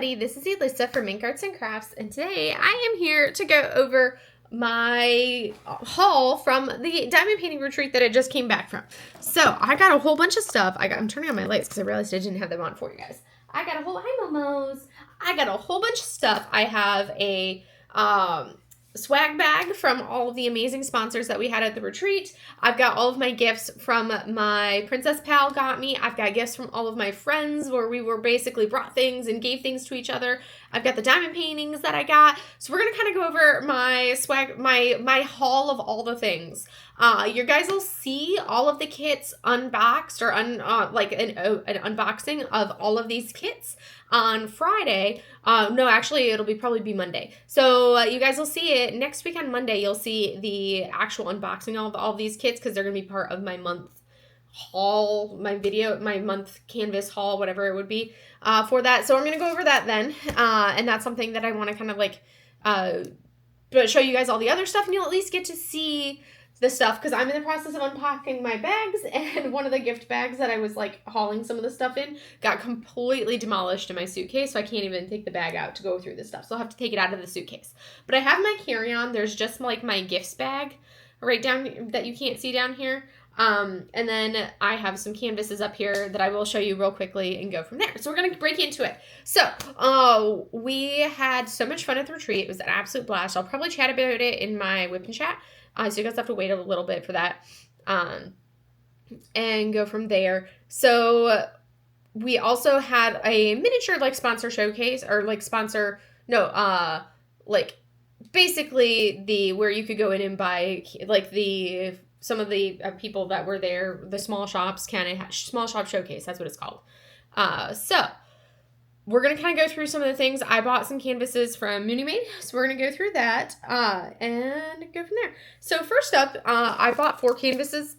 everybody, this is Alyssa from Ink Arts and Crafts, and today I am here to go over my haul from the diamond painting retreat that I just came back from. So I got a whole bunch of stuff. I'm turning on my lights because I realized I didn't have them on for you guys. I got a whole bunch of stuff. I have a swag bag from all of the amazing sponsors that we had at the retreat. I've got all of my gifts from my Princess Pal got me. I've got gifts from all of my friends where we were basically brought things and gave things to each other. I've got the diamond paintings that I got. So we're going to kind of go over my swag, my haul of all the things. You guys will see all of the kits unboxed or an unboxing of all of these kits on Friday. No, actually, it'll probably be Monday. So you guys will see it next week on Monday. You'll see the actual unboxing of all of these kits because they're going to be part of my month haul, my month canvas haul, whatever it would be for that. So I'm going to go over that then. And that's something that I want to kind of show you guys all the other stuff, and you'll at least get to see the stuff because I'm in the process of unpacking my bags, and one of the gift bags that I was hauling some of the stuff in got completely demolished in my suitcase, so I can't even take the bag out to go through this stuff. So I'll have to take it out of the suitcase. But I have my carry-on. There's just my gifts bag right down that you can't see down here. And then I have some canvases up here that I will show you real quickly and go from there. So we're going to break into it. So, we had so much fun at the retreat. It was an absolute blast. I'll probably chat about it in my whip and chat. So you guys have to wait a little bit for that. And go from there. So we also had a miniature sponsor showcase or basically where you could go in and buy some of the people that were there, the small shops, small shop showcase, that's what it's called. So we're going to kind of go through some of the things. I bought some canvases from Muni-Made, so we're going to go through that and go from there. So first up, I bought 4 canvases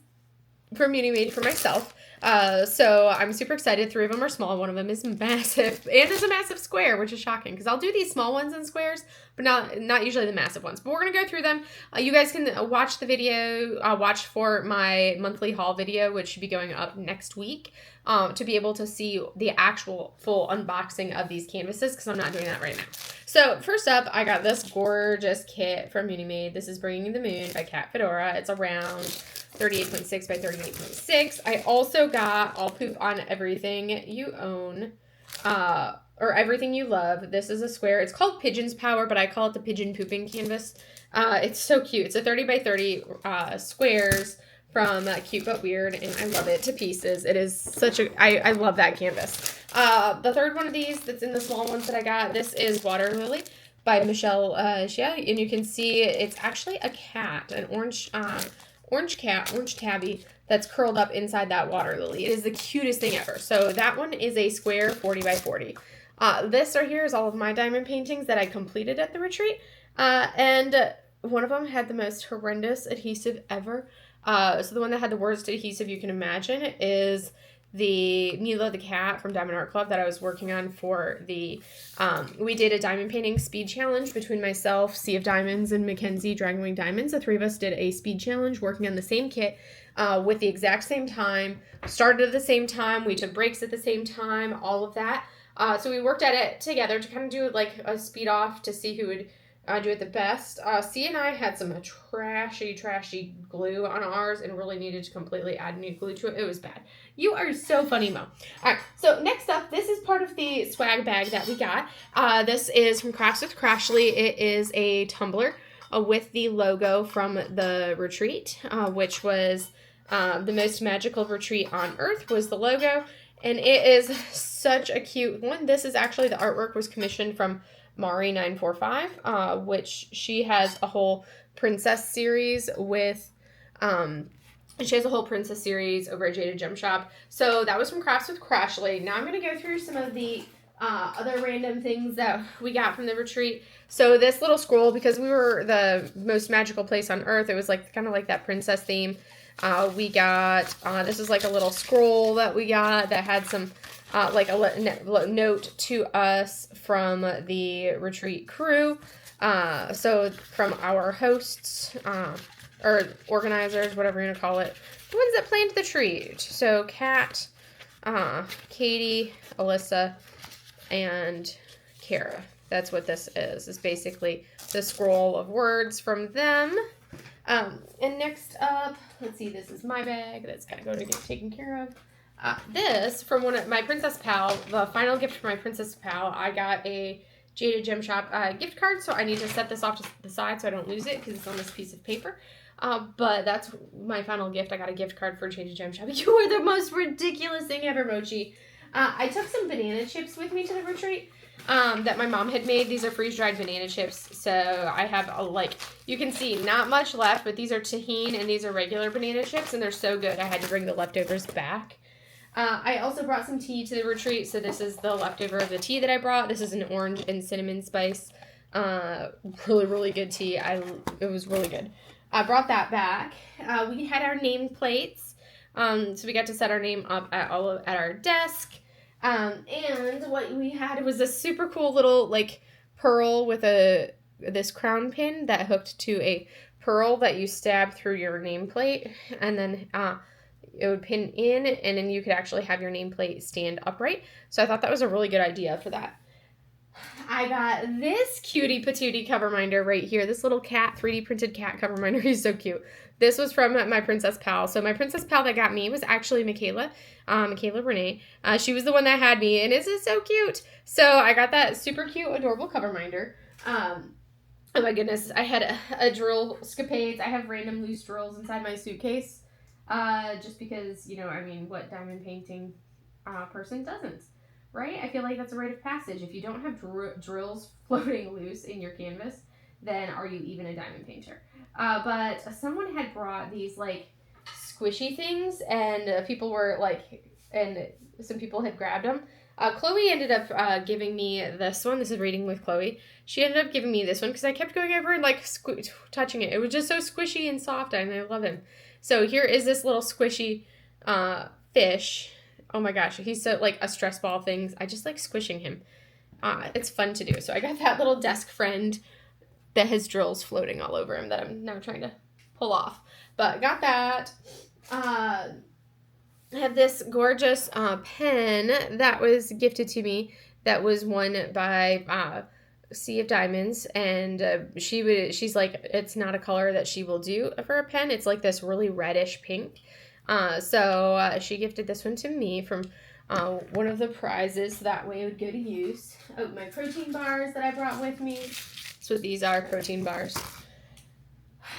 from Muni-Made for myself. So I'm super excited. 3 of them are small. One of them is massive, and it's a massive square, which is shocking because I'll do these small ones in squares, but not usually the massive ones. But we're going to go through them. You guys can watch the video, watch for my monthly haul video, which should be going up next week, to be able to see the actual full unboxing of these canvases because I'm not doing that right now. So first up, I got this gorgeous kit from Muni-Made. This is Bringing the Moon by Cat Fedora. It's around 38.6 by 38.6. I also got I'll Poop on Everything You Own, or Everything You Love. This is a square. It's called Pigeon's Power, but I call it the Pigeon Pooping Canvas. It's so cute. It's a 30 by 30 squares from Cute But Weird, and I love it to pieces. It is I love that canvas. The third one of these that's in the small ones that I got, this is Water Lily by Michelle Shea, and you can see it's actually a cat, an orange tabby that's curled up inside that water lily. It is the cutest thing ever. So that one is a square 40 by 40. This right here is all of my diamond paintings that I completed at the retreat. And one of them had the most horrendous adhesive ever. So the one that had the worst adhesive you can imagine is the Mila the cat from Diamond Art Club that I was working on for the, we did a diamond painting speed challenge between myself, Sea of Diamonds, and Mackenzie Dragonwing Diamonds. The 3 of us did a speed challenge working on the same kit with the exact same time, started at the same time, we took breaks at the same time, all of that. So we worked at it together to kind of do a speed off to see who would do it the best. C and I had some trashy glue on ours and really needed to completely add new glue to it. It was bad. You are so funny, Mo. Alright, so next up, this is part of the swag bag that we got. This is from Crafts with Crashly. It is a tumbler with the logo from the retreat, which was the most magical retreat on earth was the logo. And it is such a cute one. This is actually, the artwork was commissioned from Mari945, which she has a whole princess series with, she has a whole princess series over at Jaded Gem Shop. So that was from Crafts with Crashly. Now I'm going to go through some of the other random things that we got from the retreat. So this little scroll, because we were the most magical place on earth, it was kind of like that princess theme. We got, this is a little scroll that we got that had some a note to us from the retreat crew. So from our hosts, or organizers, whatever you're going to call it, the ones that planned the retreat. So Kat, Katie, Alyssa, and Kara. That's what this is. It's basically the scroll of words from them. And next up, let's see, this is my bag. That's got to go to get taken care of. This, from one of my Princess Pal, the final gift for my Princess Pal, I got a Jada Gem Shop gift card, so I need to set this off to the side so I don't lose it because it's on this piece of paper. But that's my final gift. I got a gift card for Jada Gem Shop. You are the most ridiculous thing ever, Mochi. I took some banana chips with me to the retreat that my mom had made. These are freeze-dried banana chips. So I have, you can see, not much left, but these are tahini and these are regular banana chips, and they're so good. I had to bring the leftovers back. I also brought some tea to the retreat, so this is the leftover of the tea that I brought. This is an orange and cinnamon spice. Really, really good tea. It was really good. I brought that back. We had our name plates, so we got to set our name up at our desk. And what we had was a super cool little pearl with this crown pin that hooked to a pearl that you stab through your nameplate, and then it would pin in, and then you could actually have your nameplate stand upright. So I thought that was a really good idea for that. I got this cutie patootie cover minder right here. This little cat, 3D printed cat cover minder. He's so cute. This was from my Princess Pal. So my Princess Pal that got me was actually Michaela Renee. She was the one that had me, and this is so cute. So I got that super cute, adorable cover minder. Oh my goodness. I had a drill escapades. I have random loose drills inside my suitcase. Just because, what diamond painting person doesn't, right? I feel like that's a rite of passage. If you don't have drills floating loose in your canvas, then are you even a diamond painter? But someone had brought these, squishy things, and people were, and some people had grabbed them. Chloe ended up giving me this one. This is Reading with Chloe. She ended up giving me this one because I kept going over and, touching it. It was just so squishy and soft, and I love him. So here is this little squishy fish. Oh my gosh, he's so a stress ball thing. I just like squishing him. It's fun to do. So I got that little desk friend that has drills floating all over him that I'm now trying to pull off. But got that. I have this gorgeous pen that was gifted to me that was won by Sea of Diamonds, and she's like, it's not a color that she will do for a pen. It's like this really reddish pink. So she gifted this one to me from one of the prizes, so that way it would go to use. Oh, my protein bars that I brought with me. That's what these are, protein bars.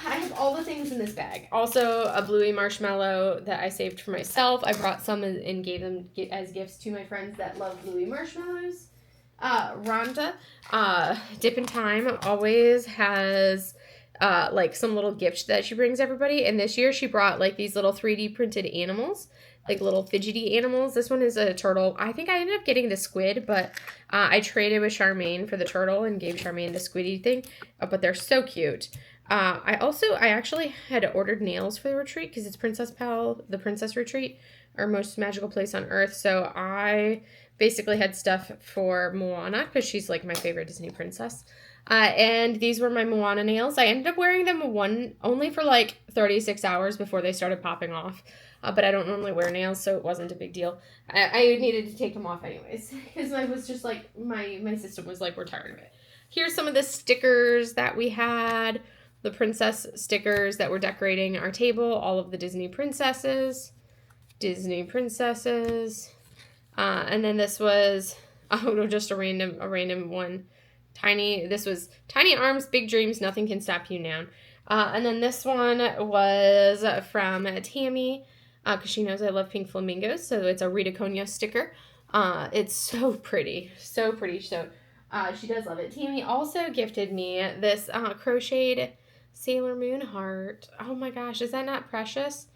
I have all the things in this bag. Also, a Bluey marshmallow that I saved for myself. I brought some and gave them as gifts to my friends that love Bluey marshmallows. Rhonda, Dip in Time always has, some little gifts that she brings everybody. And this year she brought, these little 3D printed animals, little fidgety animals. This one is a turtle. I think I ended up getting the squid, but, I traded with Charmaine for the turtle and gave Charmaine the squiddy thing. But they're so cute. I actually had ordered nails for the retreat because it's Princess Pal, the princess retreat, our most magical place on earth. So I basically had stuff for Moana because she's my favorite Disney princess. And these were my Moana nails. I ended up wearing them only for 36 hours before they started popping off. But I don't normally wear nails, so it wasn't a big deal. I needed to take them off anyways because I was just my system was we're tired of it. Here's some of the stickers that we had. The princess stickers that we're decorating our table. All of the Disney princesses. And then this was, just a random one. This was Tiny Arms, Big Dreams, Nothing Can Stop You Now. And then this one was from Tammy, because she knows I love pink flamingos. So it's a Rita Konya sticker. It's so pretty. So pretty. So she does love it. Tammy also gifted me this crocheted Sailor Moon heart. Oh my gosh, is that not precious?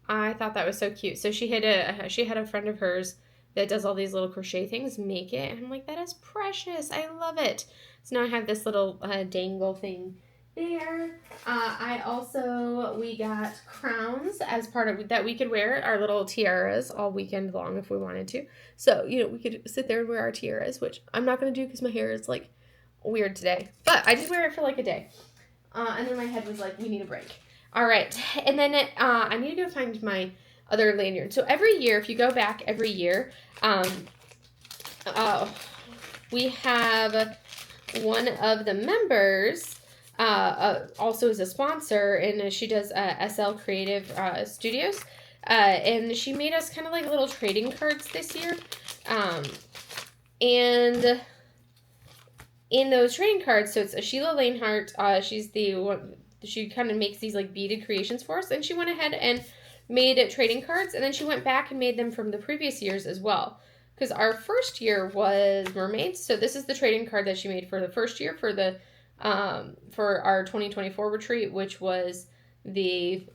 I thought that was so cute. So she had a friend of hers that does all these little crochet things make it, and I'm like, that is precious. I love it. So now I have this little dangle thing there. We got crowns as part of that we could wear our little tiaras all weekend long if we wanted to. So, we could sit there and wear our tiaras, which I'm not going to do because my hair is weird today. But I did wear it for a day. And then my head was we need a break. All right. And then I need to go find my other lanyard. So every year, if you go back every year, we have one of the members also is a sponsor, and she does SL Creative Studios. And she made us kind of like little trading cards this year. And in those trading cards, so it's a Sheila Lanehart. She's the one, she kind of makes these like beaded creations for us. And she went ahead and made trading cards. And then she went back and made them from the previous years as well. Because our first year was mermaids. So this is the trading card that she made for the first year for the for our 2024 retreat, which was the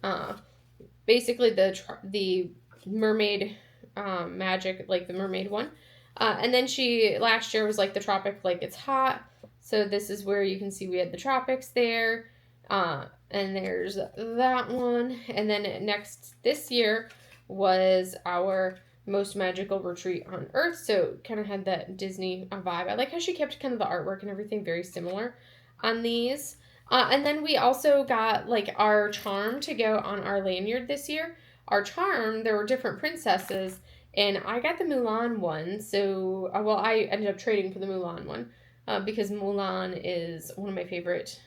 basically the mermaid magic, like the mermaid one. And then last year was like the tropic, like it's hot. So this is where you can see we had the tropics there. And there's that one. And then this year was our most magical retreat on earth. So kind of had that Disney vibe. I like how she kept kind of the artwork and everything very similar on these. And then we also got like our charm to go on our lanyard this year. Our charm, there were different princesses, and I got the Mulan one. So, well, I ended up trading for the Mulan one because Mulan is one of my favorite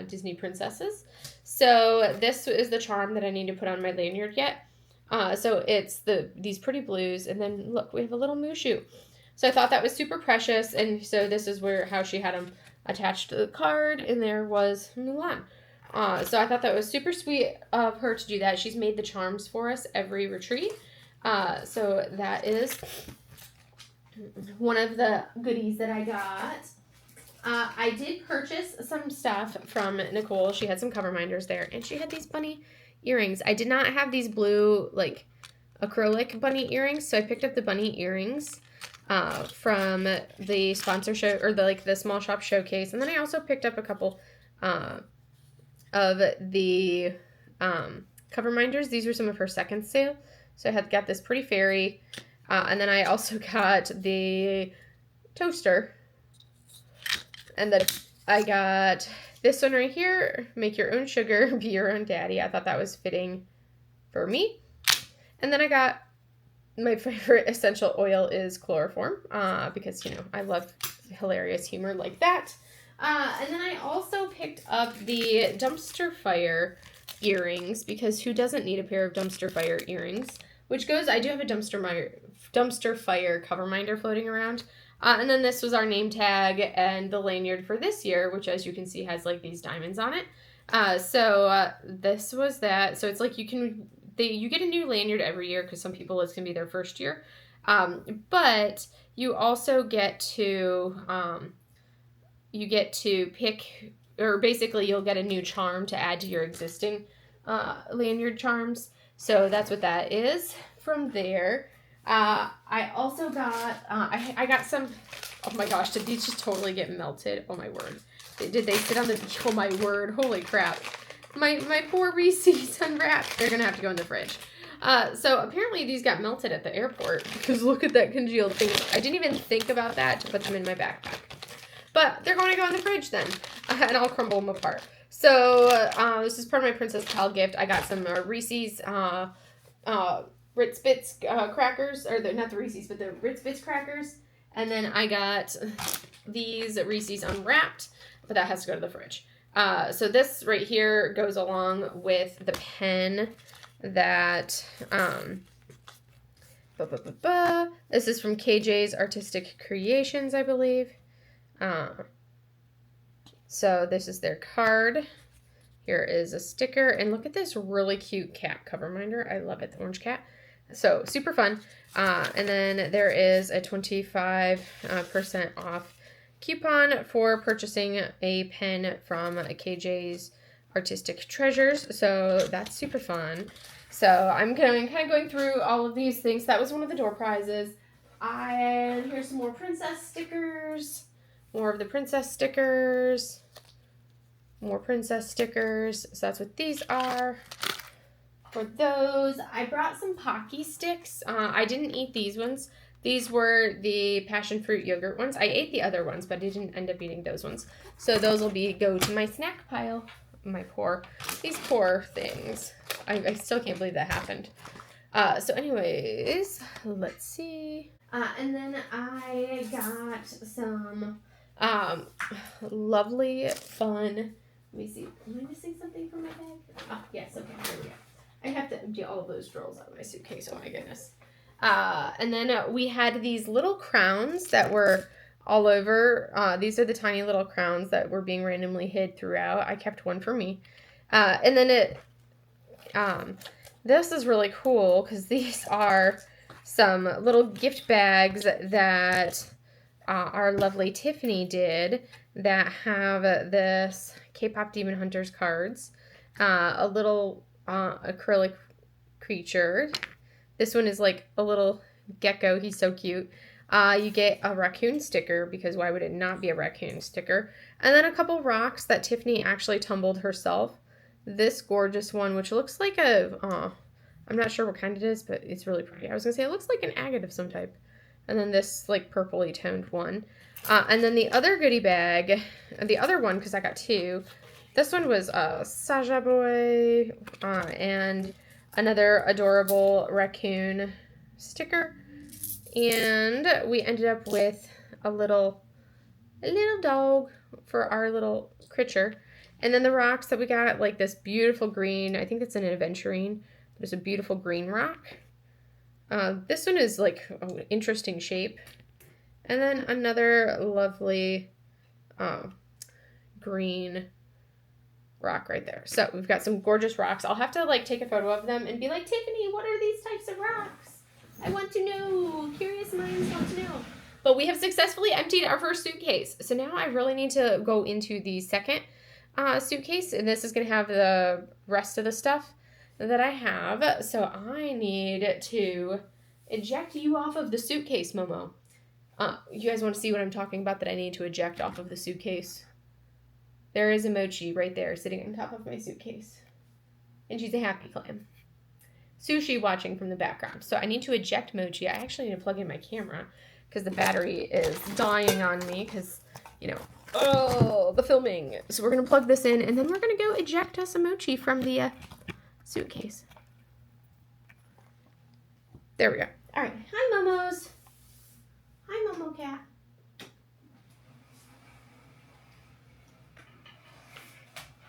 Disney princesses. So this is the charm that I need to put on my lanyard yet. So it's these pretty blues, and then look, we have a little Mushu. So I thought that was super precious, and so this is how she had them attached to the card, and there was Mulan. So I thought that was super sweet of her to do that. She's made the charms for us every retreat. So that is one of the goodies that I got. I did purchase some stuff from Nicole. She had some cover minders there, and she had these bunny earrings. I did not have these blue, like, acrylic bunny earrings, so I picked up the bunny earrings from the sponsor show, or the small shop showcase. And then I also picked up a couple of the cover minders. These were some of her second sale. So I had got this pretty fairy. And then I also got the toaster. And then I got this one right here, make your own sugar, be your own daddy. I thought that was fitting for me. And then I got my favorite essential oil is chloroform, because, you know, I love hilarious humor like that. And then I also picked up the dumpster fire earrings, because who doesn't need a pair of dumpster fire earrings? Which goes, I do have a dumpster fire cover minder floating around. And then this was our name tag and the lanyard for this year, which, as you can see, has like these diamonds on it. So this was that. So it's like you get a new lanyard every year, because some people it's gonna be their first year. But you also get to pick, or basically you'll get a new charm to add to your existing lanyard charms. So that's what that is from there. I also got, I got some, oh my gosh, did these just totally get melted? Oh my word. Did they sit on the, oh my word, holy crap. My poor Reese's unwrapped. They're going to have to go in the fridge. So apparently these got melted at the airport, because look at that congealed thing. I didn't even think about that to put them in my backpack. But they're going to go in the fridge then, and I'll crumble them apart. So this is part of my Princess Pal gift. I got some Reese's Ritz Bits crackers, or not the Reese's, but the Ritz Bits crackers. And then I got these Reese's unwrapped, but that has to go to the fridge. So this right here goes along with the pen that, this is from KJ's Artistic Creations, I believe. So this is their card. Here is a sticker, and look at this really cute cat cover minder. I love it, the orange cat. So super fun. And then there is a 25% off coupon for purchasing a pen from KJ's Artistic Treasures. So that's super fun. So I'm kind of going through all of these things. That was one of the door prizes. And here's some more princess stickers. More of the princess stickers. More princess stickers. So that's what these are. For those, I brought some Pocky sticks. I didn't eat these ones. These were the passion fruit yogurt ones. I ate the other ones, but I didn't end up eating those ones. So those will go to my snack pile. These poor things. I still can't believe that happened. So anyways, let's see. And then I got some lovely, fun, let me see, am I missing something from my bag? Oh, yes, okay, here we go. I have to empty all of those drawers out of my suitcase, oh my goodness. And then we had these little crowns that were all over. These are the tiny little crowns that were being randomly hid throughout. I kept one for me. And then this is really cool because these are some little gift bags that our lovely Tiffany did that have this K-pop Demon Hunters cards, a little acrylic creature. This one is like a little gecko. He's so cute. You get a raccoon sticker, because why would it not be a raccoon sticker? And then a couple rocks that Tiffany actually tumbled herself. This gorgeous one, which looks like a, I'm not sure what kind it is, but it's really pretty. I was going to say it looks like an agate of some type. And then this like purpley toned one. And then the other goodie bag, the other one, because I got two. This one was a Saja Boy and another adorable raccoon sticker. And we ended up with a little dog for our little creature. And then the rocks that we got, like this beautiful green, I think it's an aventurine. There's a beautiful green rock. This one is like an interesting shape. And then another lovely green rock right there. So we've got some gorgeous rocks. I'll have to like take a photo of them and be like, Tiffany, what are these types of rocks? I want to know. Curious minds want to know. But we have successfully emptied our first suitcase. So now I really need to go into the second suitcase. And this is going to have the rest of the stuff that I have. So I need to eject you off of the suitcase, Momo. You guys want to see what I'm talking about that I need to eject off of the suitcase? There is a Mochi right there sitting on top of my suitcase. And she's a happy clam. Sushi watching from the background. So I need to eject Mochi. I actually need to plug in my camera because the battery is dying on me because, you know, oh, the filming. So we're going to plug this in and then we're going to go eject us a Mochi from the suitcase. There we go. All right. Hi, Momos. Hi, Momo Cat.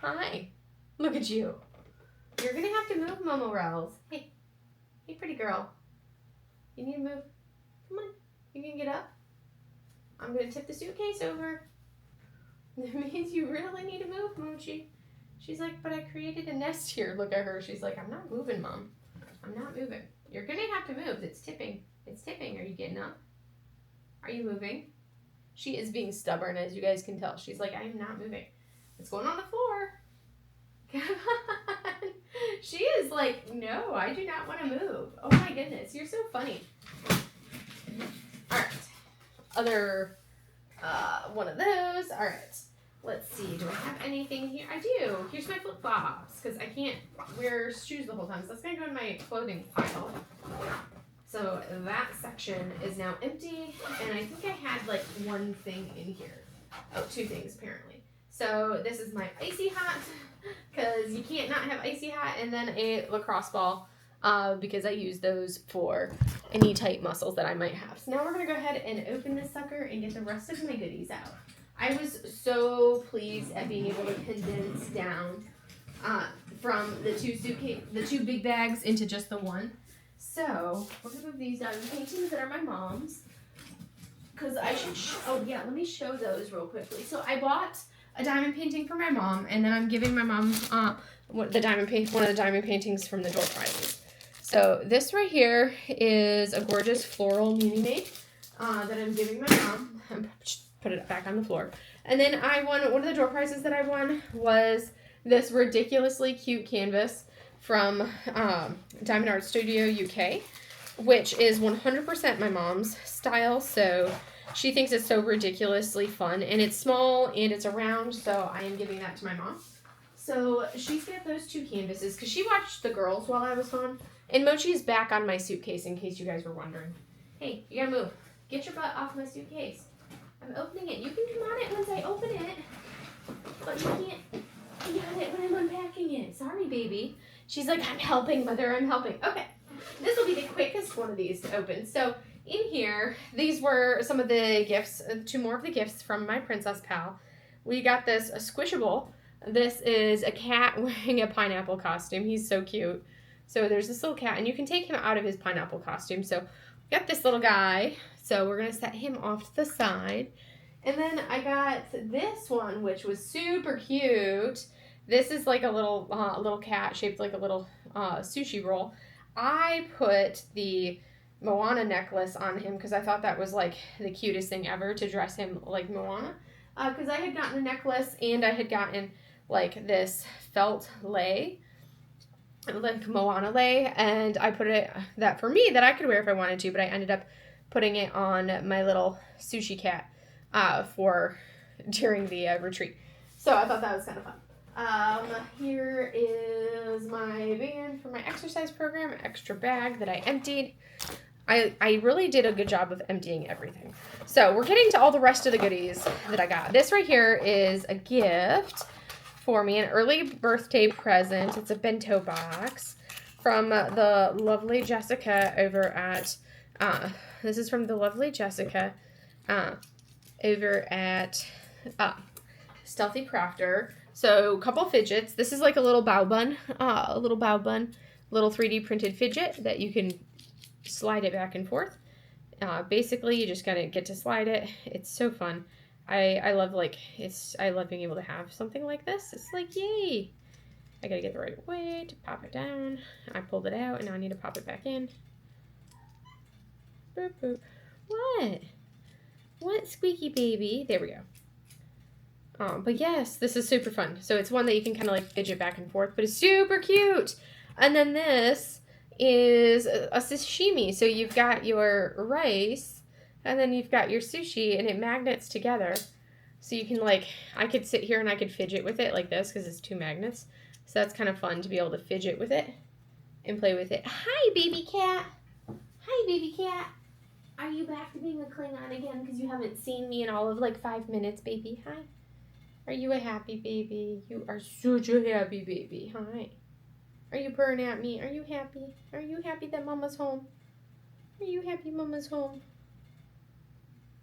Hi. Look at you. You're going to have to move, Momo Rels. Hey. Hey, pretty girl. You need to move. Come on. You can get up. I'm going to tip the suitcase over. That means you really need to move, Mochi. She's like, but I created a nest here. Look at her. She's like, I'm not moving, Mom. I'm not moving. You're going to have to move. It's tipping. It's tipping. Are you getting up? Are you moving? She is being stubborn, as you guys can tell. She's like, I am not moving. It's going on the floor. Come on. She is like, no, I do not want to move. Oh my goodness. You're so funny. All right. Other one of those. All right. Let's see. Do I have anything here? I do. Here's my flip-flops because I can't wear shoes the whole time. So that's going to go in my clothing pile. So that section is now empty. And I think I had like one thing in here. Oh, two things apparently. So this is my icy hot because you can't not have icy hot, and then a lacrosse ball because I use those for any tight muscles that I might have. So now we're going to go ahead and open this sucker and get the rest of my goodies out. I was so pleased at being able to condense down from the two big bags into just the one. So we're going to move these diamond paintings that are my mom's. Because I should, oh yeah, let me show those real quickly. So I bought a diamond painting for my mom, and then I'm giving my mom one of the diamond paintings from the door prizes. So this right here is a gorgeous floral Muni Maid that I'm giving my mom. Put it back on the floor. And then I won, one of the door prizes that I won was this ridiculously cute canvas from Diamond Art Studio UK, which is 100% my mom's style. So she thinks it's so ridiculously fun, and it's small and it's round, so I am giving that to my mom. So she's got those two canvases because she watched the girls while I was gone. And Mochi's back on my suitcase in case you guys were wondering. Hey, you gotta move. Get your butt off my suitcase. I'm opening it. You can come on it once I open it, but you can't be on it when I'm unpacking it. Sorry, baby. She's like, I'm helping, mother. I'm helping. Okay. This will be the quickest one of these to open. So in here, these were some of the gifts, 2 more of the gifts from my princess pal. We got this a Squishable. This is a cat wearing a pineapple costume. He's so cute. So there's this little cat, and you can take him out of his pineapple costume. So we got this little guy. So we're going to set him off to the side. And then I got this one, which was super cute. This is like a little cat shaped like a little sushi roll. I put the Moana necklace on him because I thought that was like the cutest thing ever to dress him like Moana. Because I had gotten a necklace and I had gotten like this felt lei, like Moana lei, and I put it that for me that I could wear if I wanted to, but I ended up putting it on my little sushi cat for during the retreat. So I thought that was kind of fun. Here is my band for my exercise program, extra bag that I emptied. I really did a good job of emptying everything. So we're getting to all the rest of the goodies that I got. This right here is a gift for me, an early birthday present. It's a bento box from the lovely Jessica over at, this is from the lovely Jessica over at Stealthy Crafter. So a couple fidgets. This is like a little bow bun, little 3D printed fidget that you can slide it back and forth. Basically, you just gotta get to slide it. It's so fun. I love being able to have something like this. It's like, yay! I gotta get the right way to pop it down. I pulled it out and now I need to pop it back in. Boop, boop. What, squeaky baby? There we go. But yes, this is super fun. So it's one that you can kind of like fidget back and forth, but it's super cute. And then this is a sashimi. So you've got your rice and then you've got your sushi and it magnets together. So you can like, I could sit here and I could fidget with it like this because it's 2 magnets. So that's kind of fun to be able to fidget with it and play with it. Hi, baby cat. Hi, baby cat. Are you back to being a Klingon again because you haven't seen me in all of like 5 minutes, baby? Hi. Are you a happy baby? You are such a happy baby. Hi. Are you purring at me? Are you happy? Are you happy that Mama's home? Are you happy Mama's home?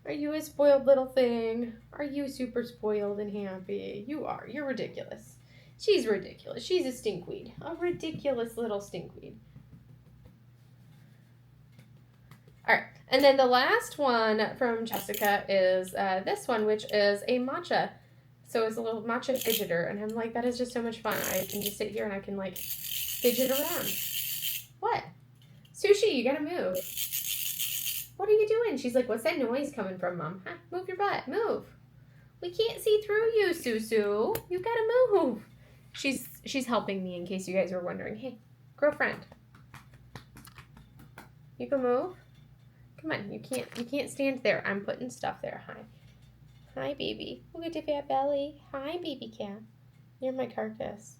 Are you a spoiled little thing? Are you super spoiled and happy? You are. You're ridiculous. She's ridiculous. She's a stinkweed. A ridiculous little stinkweed. Alright. And then the last one from Jessica is this one, which is a matcha. So it's a little matcha fidgeter. And I'm like, that is just so much fun. I can just sit here and I can like fidget around. What? Sushi, you gotta move. What are you doing? She's like, what's that noise coming from, Mom? Huh? Move your butt. Move. We can't see through you, Susu. You gotta move. She's helping me in case you guys were wondering. Hey, girlfriend. You can move. Come on, you can't stand there. I'm putting stuff there. Hi. Hi, baby. Look at your fat belly. Hi, baby cat. You're my carcass.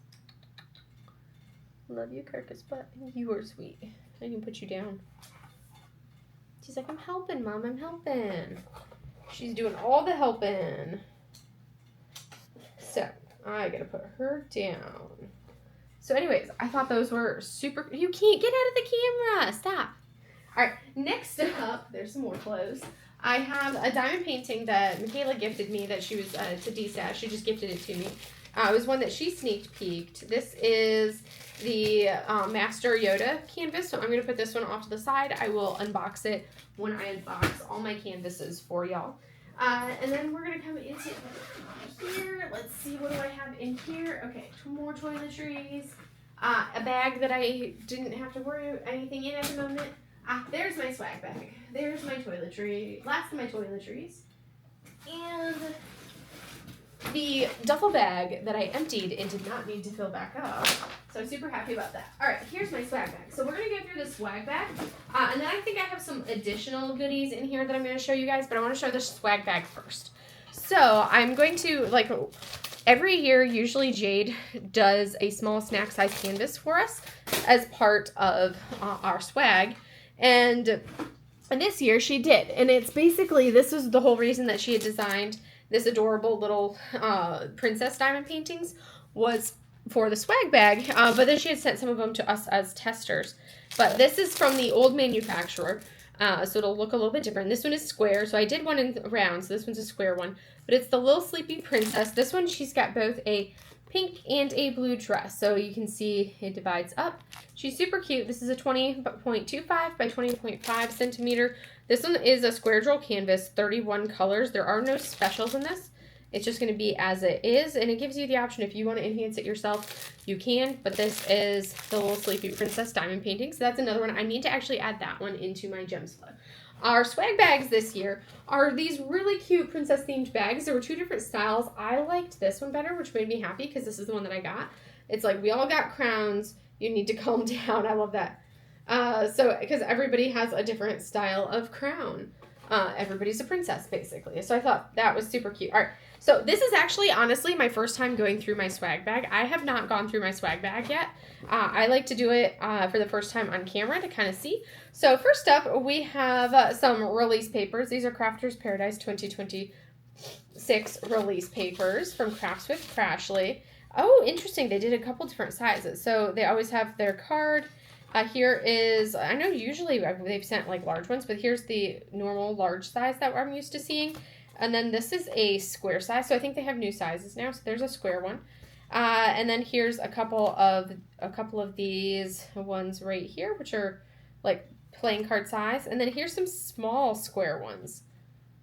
Love you, carcass butt. You are sweet. I can put you down. She's like, I'm helping, Mom. I'm helping. She's doing all the helping. So, I gotta put her down. So anyways, I thought those were super... You can't get out of the camera. Stop. All right, next up, there's some more clothes. I have a diamond painting that Michaela gifted me that she was to D-Stash. She just gifted it to me. It was one that she sneak peeked. This is the Master Yoda canvas, so I'm going to put this one off to the side. I will unbox it when I unbox all my canvases for y'all. And then we're going to come into here. Let's see, what do I have in here? Okay, 2 more toiletries. A bag that I didn't have to worry anything in at the moment. There's my swag bag. There's my toiletry. Last of my toiletries. And the duffel bag that I emptied and did not need to fill back up. So I'm super happy about that. All right, here's my swag bag. So we're going to go through the swag bag. And then I think I have some additional goodies in here that I'm going to show you guys. But I want to show the swag bag first. So I'm going to, like, every year, usually Jade does a small snack size canvas for us as part of our swag. And this year she did. And it's basically, this is the whole reason that she had designed this adorable little princess diamond paintings was for the swag bag. But then she had sent some of them to us as testers. But this is from the old manufacturer. So it'll look a little bit different. This one is square, so I did one in round, so this one's a square one. But it's the Little Sleepy Princess. This one, she's got both a pink and a blue dress, so you can see it divides up. She's super cute. This is a 20.25 by 20.5 centimeter. This one is a square drill canvas, 31 colors. There are no specials in this. It's just going to be as it is, and it gives you the option if you want to enhance it yourself, you can, but this is the Little Sleepy Princess diamond painting, so that's another one. I need to actually add that one into my gems flow. Our swag bags this year are these really cute princess themed bags. There were two different styles. I liked this one better, which made me happy because this is the one that I got. It's like, we all got crowns, you need to calm down. I love that. Because everybody has a different style of crown. Everybody's a princess, basically. So I thought that was super cute. All right. So this is actually, honestly, my first time going through my swag bag. I have not gone through my swag bag yet. I like to do it for the first time on camera to kind of see. So first up, we have some release papers. These are Crafters Paradise 2026 release papers from Crafts with Crashly. Oh, interesting. They did a couple different sizes. So they always have their card. Here is, I know usually they've sent like large ones, but here's the normal large size that I'm used to seeing. And then this is a square size, so I think they have new sizes now. So there's a square one. And then here's a couple of these ones right here, which are like playing card size. And then here's some small square ones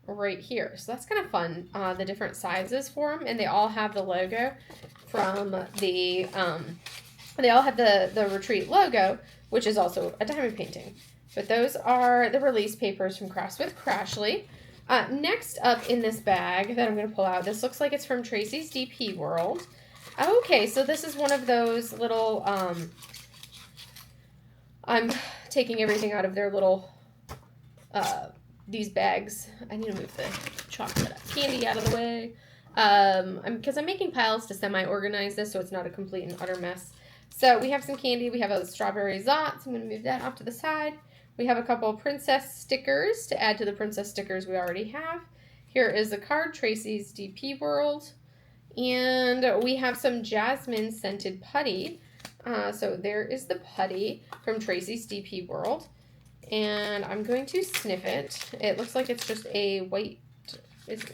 right here. So that's kind of fun, the different sizes for them. And they all have the logo from the, they all have the Retreat logo, which is also a diamond painting. But those are the release papers from Crafts with Crashly. Next up in this bag that I'm going to pull out, this looks like it's from Tracy's DP World. Okay, so this is one of those little, I'm taking everything out of their little, these bags. I need to move the chocolate candy out of the way. Because I'm making piles to semi-organize this so it's not a complete and utter mess. So we have some candy. We have a strawberry Zot. I'm going to move that off to the side. We have a couple of princess stickers to add to the princess stickers we already have. Here is a card, Tracy's DP World. And we have some jasmine scented putty. So there is the putty from Tracy's DP World. And I'm going to sniff it. It looks like it's just a white,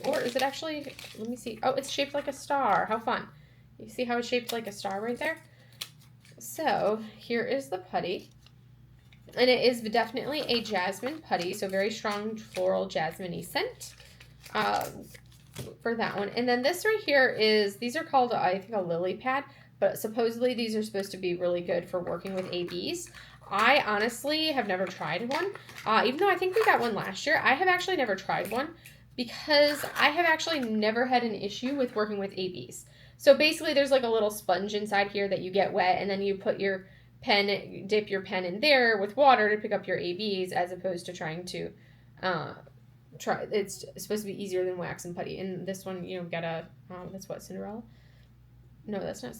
or is it actually, let me see. Oh, it's shaped like a star. How fun. You see how it's shaped like a star right there? So here is the putty. And it is definitely a jasmine putty, so very strong floral jasmine-y scent for that one. And then this right here is, these are called, I think, a lily pad, but supposedly these are supposed to be really good for working with ABs. I honestly have never tried one, even though I think we got one last year. I have actually never tried one because I have actually never had an issue with working with ABs. So basically there's like a little sponge inside here that you get wet, and then you put your pen, dip your pen in there with water to pick up your ABs, as opposed to trying to it's supposed to be easier than wax and putty. And this one, you know, got a, that's what, Cinderella? No, that's not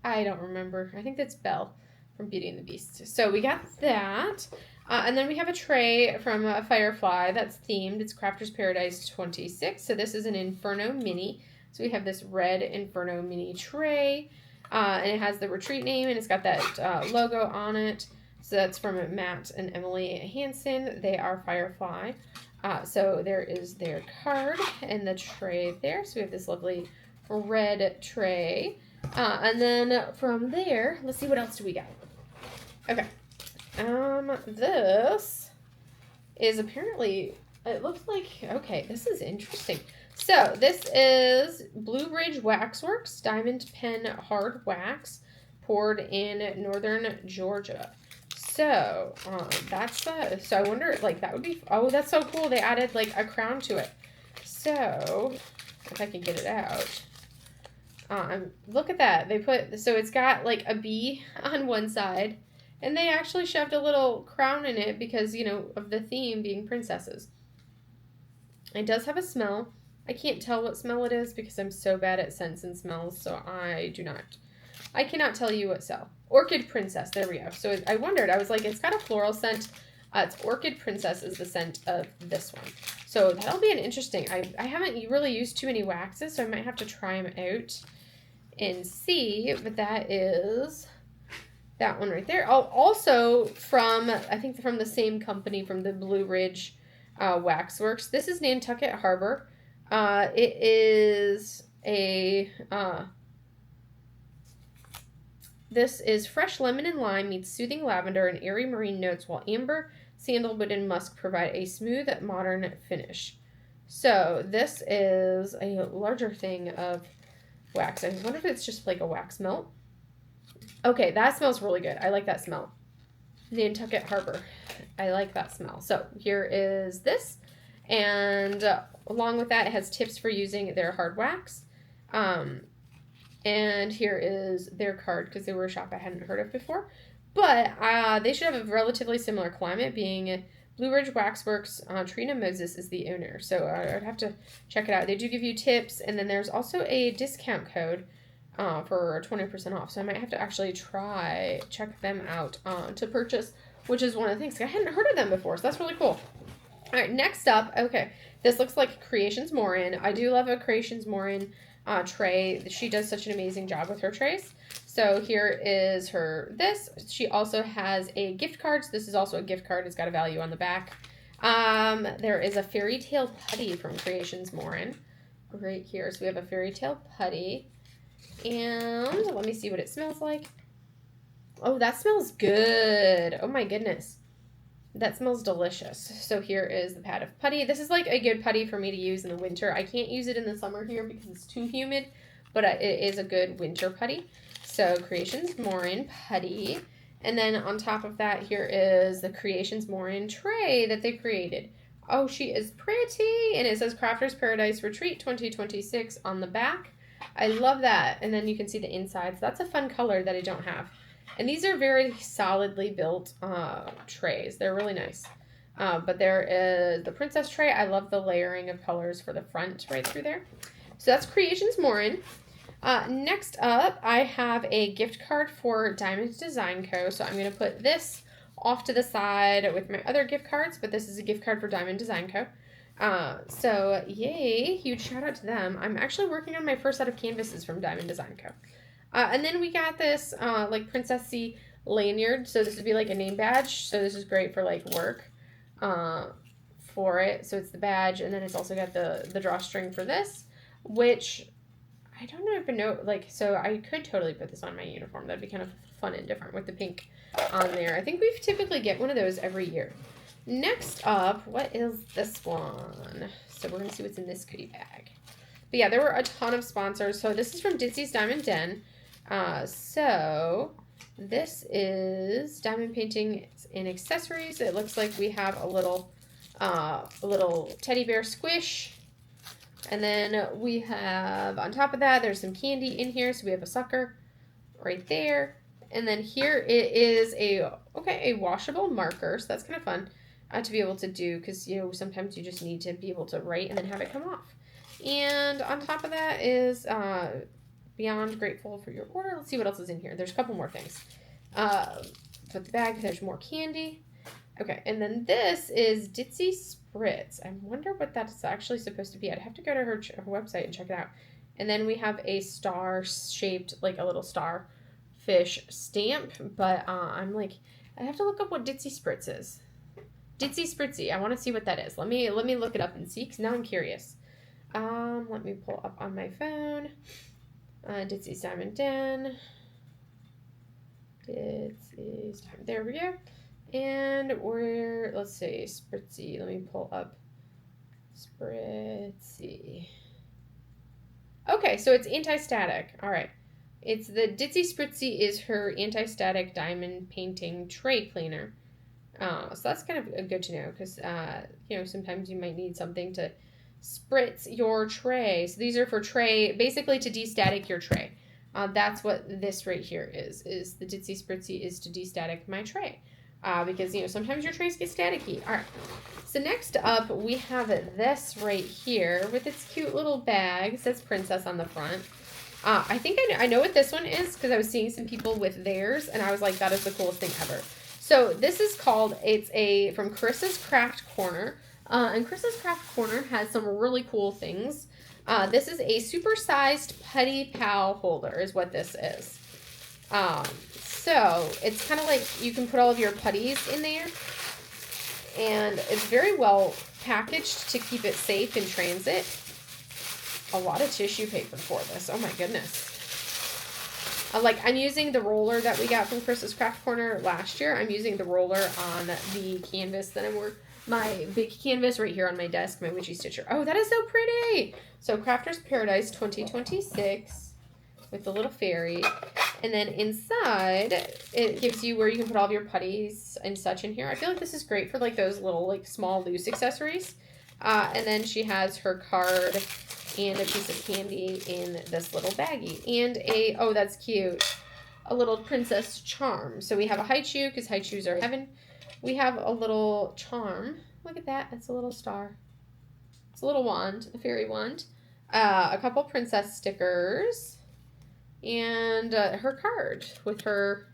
I don't remember. I think that's Belle from Beauty and the Beast. So we got that. And then we have a tray from Firefly that's themed. It's Crafters Paradise 26. So this is an Inferno Mini. So we have this red Inferno Mini tray. And it has the Retreat name, and it's got that logo on it. So that's from Matt and Emily Hansen. They are Firefly. So there is their card and the tray there. So we have this lovely red tray. And then from there, let's see, what else do we got? Okay. This is apparently, it looks like, okay, this is interesting. So this is Blue Ridge Waxworks Diamond Pen Hard Wax, poured in Northern Georgia. So that's so I wonder, like, that would be, oh, that's so cool. They added like a crown to it. So if I can get it out, look at that. They put, so it's got like a bee on one side, and they actually shoved a little crown in it because, you know, of the theme being princesses. It does have a smell. I can't tell what smell it is because I'm so bad at scents and smells, so I cannot tell you what smell. Orchid Princess, there we go. So I wondered, I was like, it's got a floral scent. It's Orchid Princess is the scent of this one. So that'll be an interesting, I haven't really used too many waxes, so I might have to try them out and see, but that is that one right there. Oh, also from, I think from the same company, from the Blue Ridge Waxworks. This is Nantucket Harbor. It is a, this is fresh lemon and lime meets soothing lavender and airy marine notes, while amber, sandalwood, and musk provide a smooth, modern finish. So this is a larger thing of wax. I wonder if it's just like a wax melt. Okay, that smells really good. I like that smell. Nantucket Harbor. I like that smell. So here is this. And along with that, it has tips for using their hard wax. And here is their card, because they were a shop I hadn't heard of before. But they should have a relatively similar climate, being Blue Ridge Waxworks. Trina Moses is the owner. So I'd have to check it out. They do give you tips. And then there's also a discount code for 20% off. So I might have to actually check them out to purchase, which is one of the things. I hadn't heard of them before, so that's really cool. All right, next up, okay, this looks like Creations Morin. I do love a Creations Morin tray. She does such an amazing job with her trays. So here is this. She also has a gift card. So this is also a gift card. It's got a value on the back. There is a fairy tale putty from Creations Morin right here. So we have a fairy tale putty. And let me see what it smells like. Oh, that smells good. Oh my goodness. That smells delicious. So here is the pad of putty. This is like a good putty for me to use in the winter. I can't use it in the summer here because it's too humid, but it is a good winter putty. So Creations Morin putty. And then on top of that, here is the Creations Morin tray that they created. Oh, she is pretty. And it says Crafter's Paradise Retreat 2026 on the back. I love that. And then you can see the insides. That's a fun color that I don't have. And these are very solidly built trays. They're really nice. But there is the princess tray. I love the layering of colors for the front right through there. So that's Creations Morin. Next up, I have a gift card for Diamond Design Co. So I'm going to put this off to the side with my other gift cards. But this is a gift card for Diamond Design Co. So yay, huge shout out to them. I'm actually working on my first set of canvases from Diamond Design Co. And then we got this like princessy lanyard. So this would be like a name badge. So this is great for like work for it. So it's the badge, and then it's also got the drawstring for this, which I don't even know, like, so I could totally put this on my uniform. That'd be kind of fun and different with the pink on there. I think we typically get one of those every year. Next up, what is this one? So we're going to see what's in this goodie bag. But yeah, there were a ton of sponsors. So this is from Ditsy's Diamond Den. So this is diamond painting and accessories. It looks like we have a little teddy bear squish. And then we have, on top of that, there's some candy in here. So we have a sucker right there. And then here it is a washable marker. So that's kind of fun to be able to do, because, you know, sometimes you just need to be able to write and then have it come off. And on top of that is beyond grateful for your order. Let's see what else is in here. There's a couple more things. Put the bag, there's more candy. Okay, and then this is Ditsy Spritz. I wonder what that's actually supposed to be. I'd have to go to her website and check it out. And then we have a star-shaped, like a little starfish stamp. But I'm like, I have to look up what Ditsy Spritz is. Ditsy Spritzy. I want to see what that is. Let me look it up and see, because now I'm curious. Let me pull up on my phone. Ditsy's Diamond Den. Ditsy's Diamond. There we go. And let's see, Spritzy. Let me pull up Spritzy. Okay, so it's anti-static. All right. It's the Ditsy Spritzy is her anti-static diamond painting tray cleaner. So that's kind of good to know, because, you know, sometimes you might need something to spritz your tray. So these are for tray, basically to de-static your tray. That's what this right here is the Ditsy Spritzy is to de-static my tray. Because, you know, sometimes your trays get staticky. All right. So next up, we have this right here with its cute little bag. It says Princess on the front. I think I know what this one is, because I was seeing some people with theirs, and I was like, that is the coolest thing ever. So this is called, from Chris's Craft Corner. And Chris's Craft Corner has some really cool things. This is a supersized Putty Pal holder is what this is. So it's kind of like you can put all of your putties in there, and it's very well packaged to keep it safe in transit. A lot of tissue paper for this. Oh my goodness. I'm using the roller that we got from Chris's Craft Corner last year. I'm using the roller on the canvas that I'm working, my big canvas right here on my desk, my witchy stitcher. Oh, that is so pretty. So Crafter's Paradise 2026 with the little fairy. And then inside, it gives you where you can put all of your putties and such in here. I feel like this is great for like those little like small loose accessories. And then she has her card and a piece of candy in this little baggie. And a, oh, that's cute, a little princess charm. So we have a haichu, because haichus are heaven. We have a little charm. Look at that. It's a little star. It's a little wand, a fairy wand. A couple princess stickers. And her card with her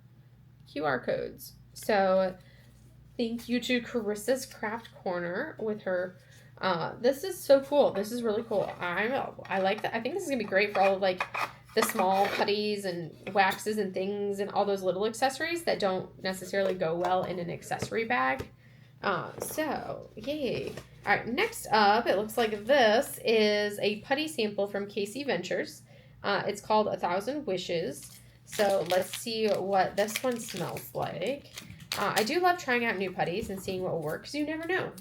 QR codes. So thank you to Carissa's Craft Corner with her. This is so cool. This is really cool. I like that. I think this is gonna be great for all of like the small putties and waxes and things and all those little accessories that don't necessarily go well in an accessory bag. So yay. All right, next up, it looks like this is a putty sample from Casey Ventures. It's called 1,000 Wishes. So let's see what this one smells like. I do love trying out new putties and seeing what will work, because you never know.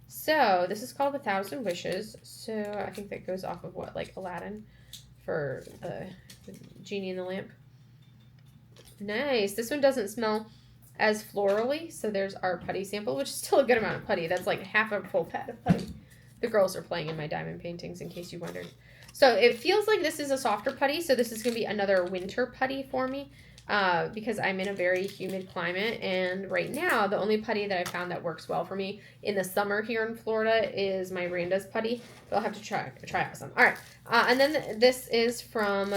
So this is called 1,000 Wishes. So I think that goes off of what, like Aladdin for the genie in the lamp. Nice. This one doesn't smell as florally. So there's our putty sample, which is still a good amount of putty. That's like half a full pad of putty. The girls are playing in my diamond paintings, in case you wondered. So it feels like this is a softer putty. So this is going to be another winter putty for me. Because I'm in a very humid climate, and right now the only putty that I found that works well for me in the summer here in Florida is my Randa's putty. But I'll have to try out some. All right, and then this is from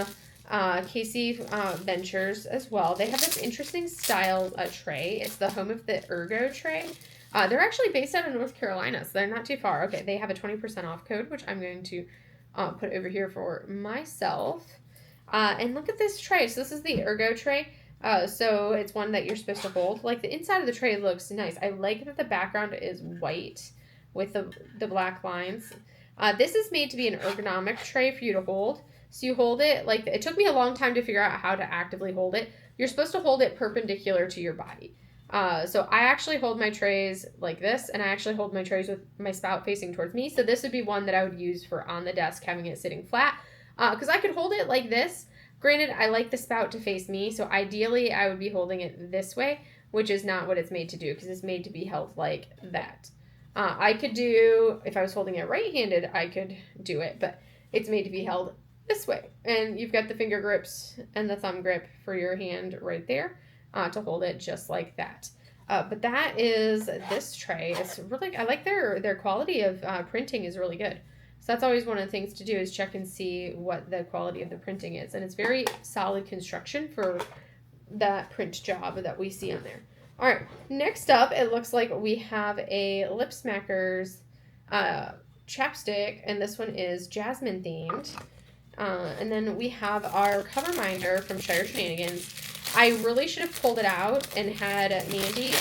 Casey Ventures as well. They have this interesting style tray. It's the Home of the Ergo tray. They're actually based out of North Carolina, so they're not too far. Okay, they have a 20% off code, which I'm going to put over here for myself. And look at this tray. So this is the Ergo tray. So it's one that you're supposed to hold. Like the inside of the tray looks nice. I like that the background is white with the black lines. This is made to be an ergonomic tray for you to hold. So you hold it, like it took me a long time to figure out how to actively hold it. You're supposed to hold it perpendicular to your body. So I actually hold my trays like this, and I actually hold my trays with my spout facing towards me. So this would be one that I would use for on the desk, having it sitting flat. Because I could hold it like this. Granted, I like the spout to face me, so ideally I would be holding it this way, which is not what it's made to do, because it's made to be held like that. I could do, if I was holding it right-handed, I could do it, but it's made to be held this way. And you've got the finger grips and the thumb grip for your hand right there to hold it just like that. But that is this tray. It's really, I like their quality of printing is really good. So that's always one of the things to do, is check and see what the quality of the printing is. And it's very solid construction for that print job that we see on there. All right, next up, it looks like we have a Lip Smackers chapstick, and this one is jasmine themed. And then we have our cover minder from Shire Shenanigans. I really should have pulled it out and had Mandy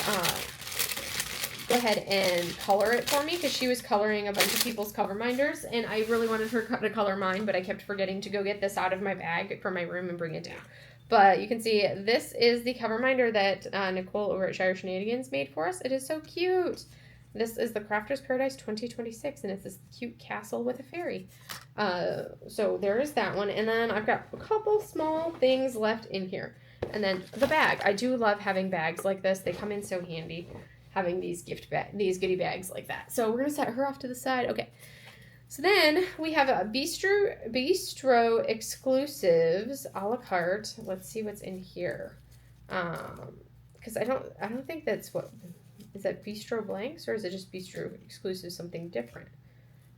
go ahead and color it for me, because she was coloring a bunch of people's cover minders, and I really wanted her to color mine, but I kept forgetting to go get this out of my bag from my room and bring it down. But you can see this is the cover minder that Nicole over at Shire Shenanigans made for us. It is so cute. This is the Crafter's Paradise 2026, and it's this cute castle with a fairy. So there is that one, and then I've got a couple small things left in here. And then the bag. I do love having bags like this. They come in so handy, having these these goodie bags like that. So we're going to set her off to the side. Okay. So then we have a Bistro exclusives a la carte. Let's see what's in here. Because I don't think that's what, is that Bistro blanks, or is it just Bistro exclusive something different?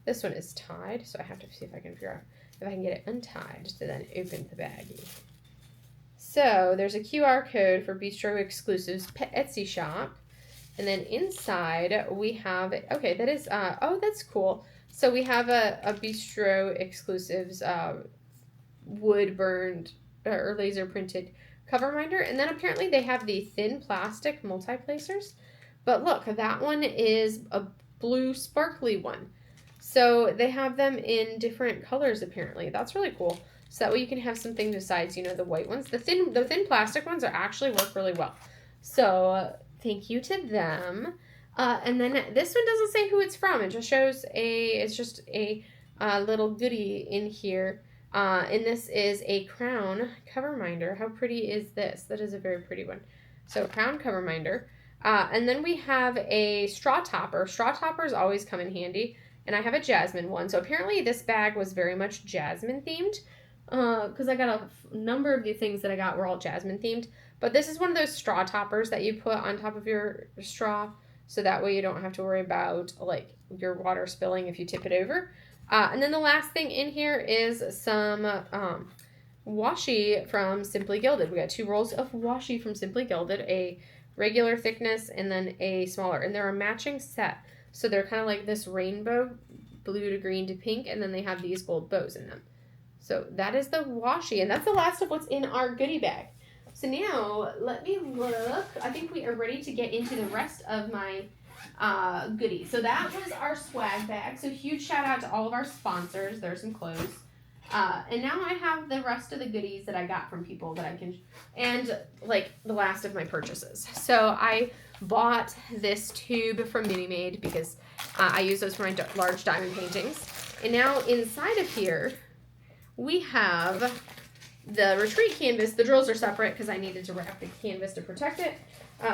This one is tied, so I have to see if I can figure out if I can get it untied to then open the baggie. So there's a QR code for Bistro exclusives Etsy shop. And then inside we have, okay, that is, oh, that's cool. So we have a Bistro exclusives wood burned or laser printed cover minder. And then apparently they have the thin plastic multi-placers. But look, that one is a blue sparkly one. So they have them in different colors apparently. That's really cool. So that way you can have something besides, you know, the white ones. The thin plastic ones are actually work really well. So thank you to them. And then this one doesn't say who it's from. It just shows it's just a little goodie in here. And this is a crown cover minder. How pretty is this? That is a very pretty one. So crown cover minder. And then we have a straw topper. Straw toppers always come in handy. And I have a jasmine one. So apparently this bag was very much jasmine themed. Because I got a number of the things that I got were all jasmine themed. But this is one of those straw toppers that you put on top of your straw. So that way you don't have to worry about like your water spilling if you tip it over. And then the last thing in here is some washi from Simply Gilded. We got 2 rolls of washi from Simply Gilded. A regular thickness and then a smaller. And they're a matching set. So they're kind of like this rainbow, blue to green to pink, and then they have these gold bows in them. So that is the washi, and that's the last of what's in our goodie bag. So now, let me look. I think we are ready to get into the rest of my goodies. So that was our swag bag. So huge shout out to all of our sponsors. There's some clothes. And now I have the rest of the goodies that I got from people that I can, and like the last of my purchases. So I bought this tube from Mini Made because I use those for my large diamond paintings. And now inside of here, we have the retreat canvas. The drills are separate because I needed to wrap the canvas to protect it.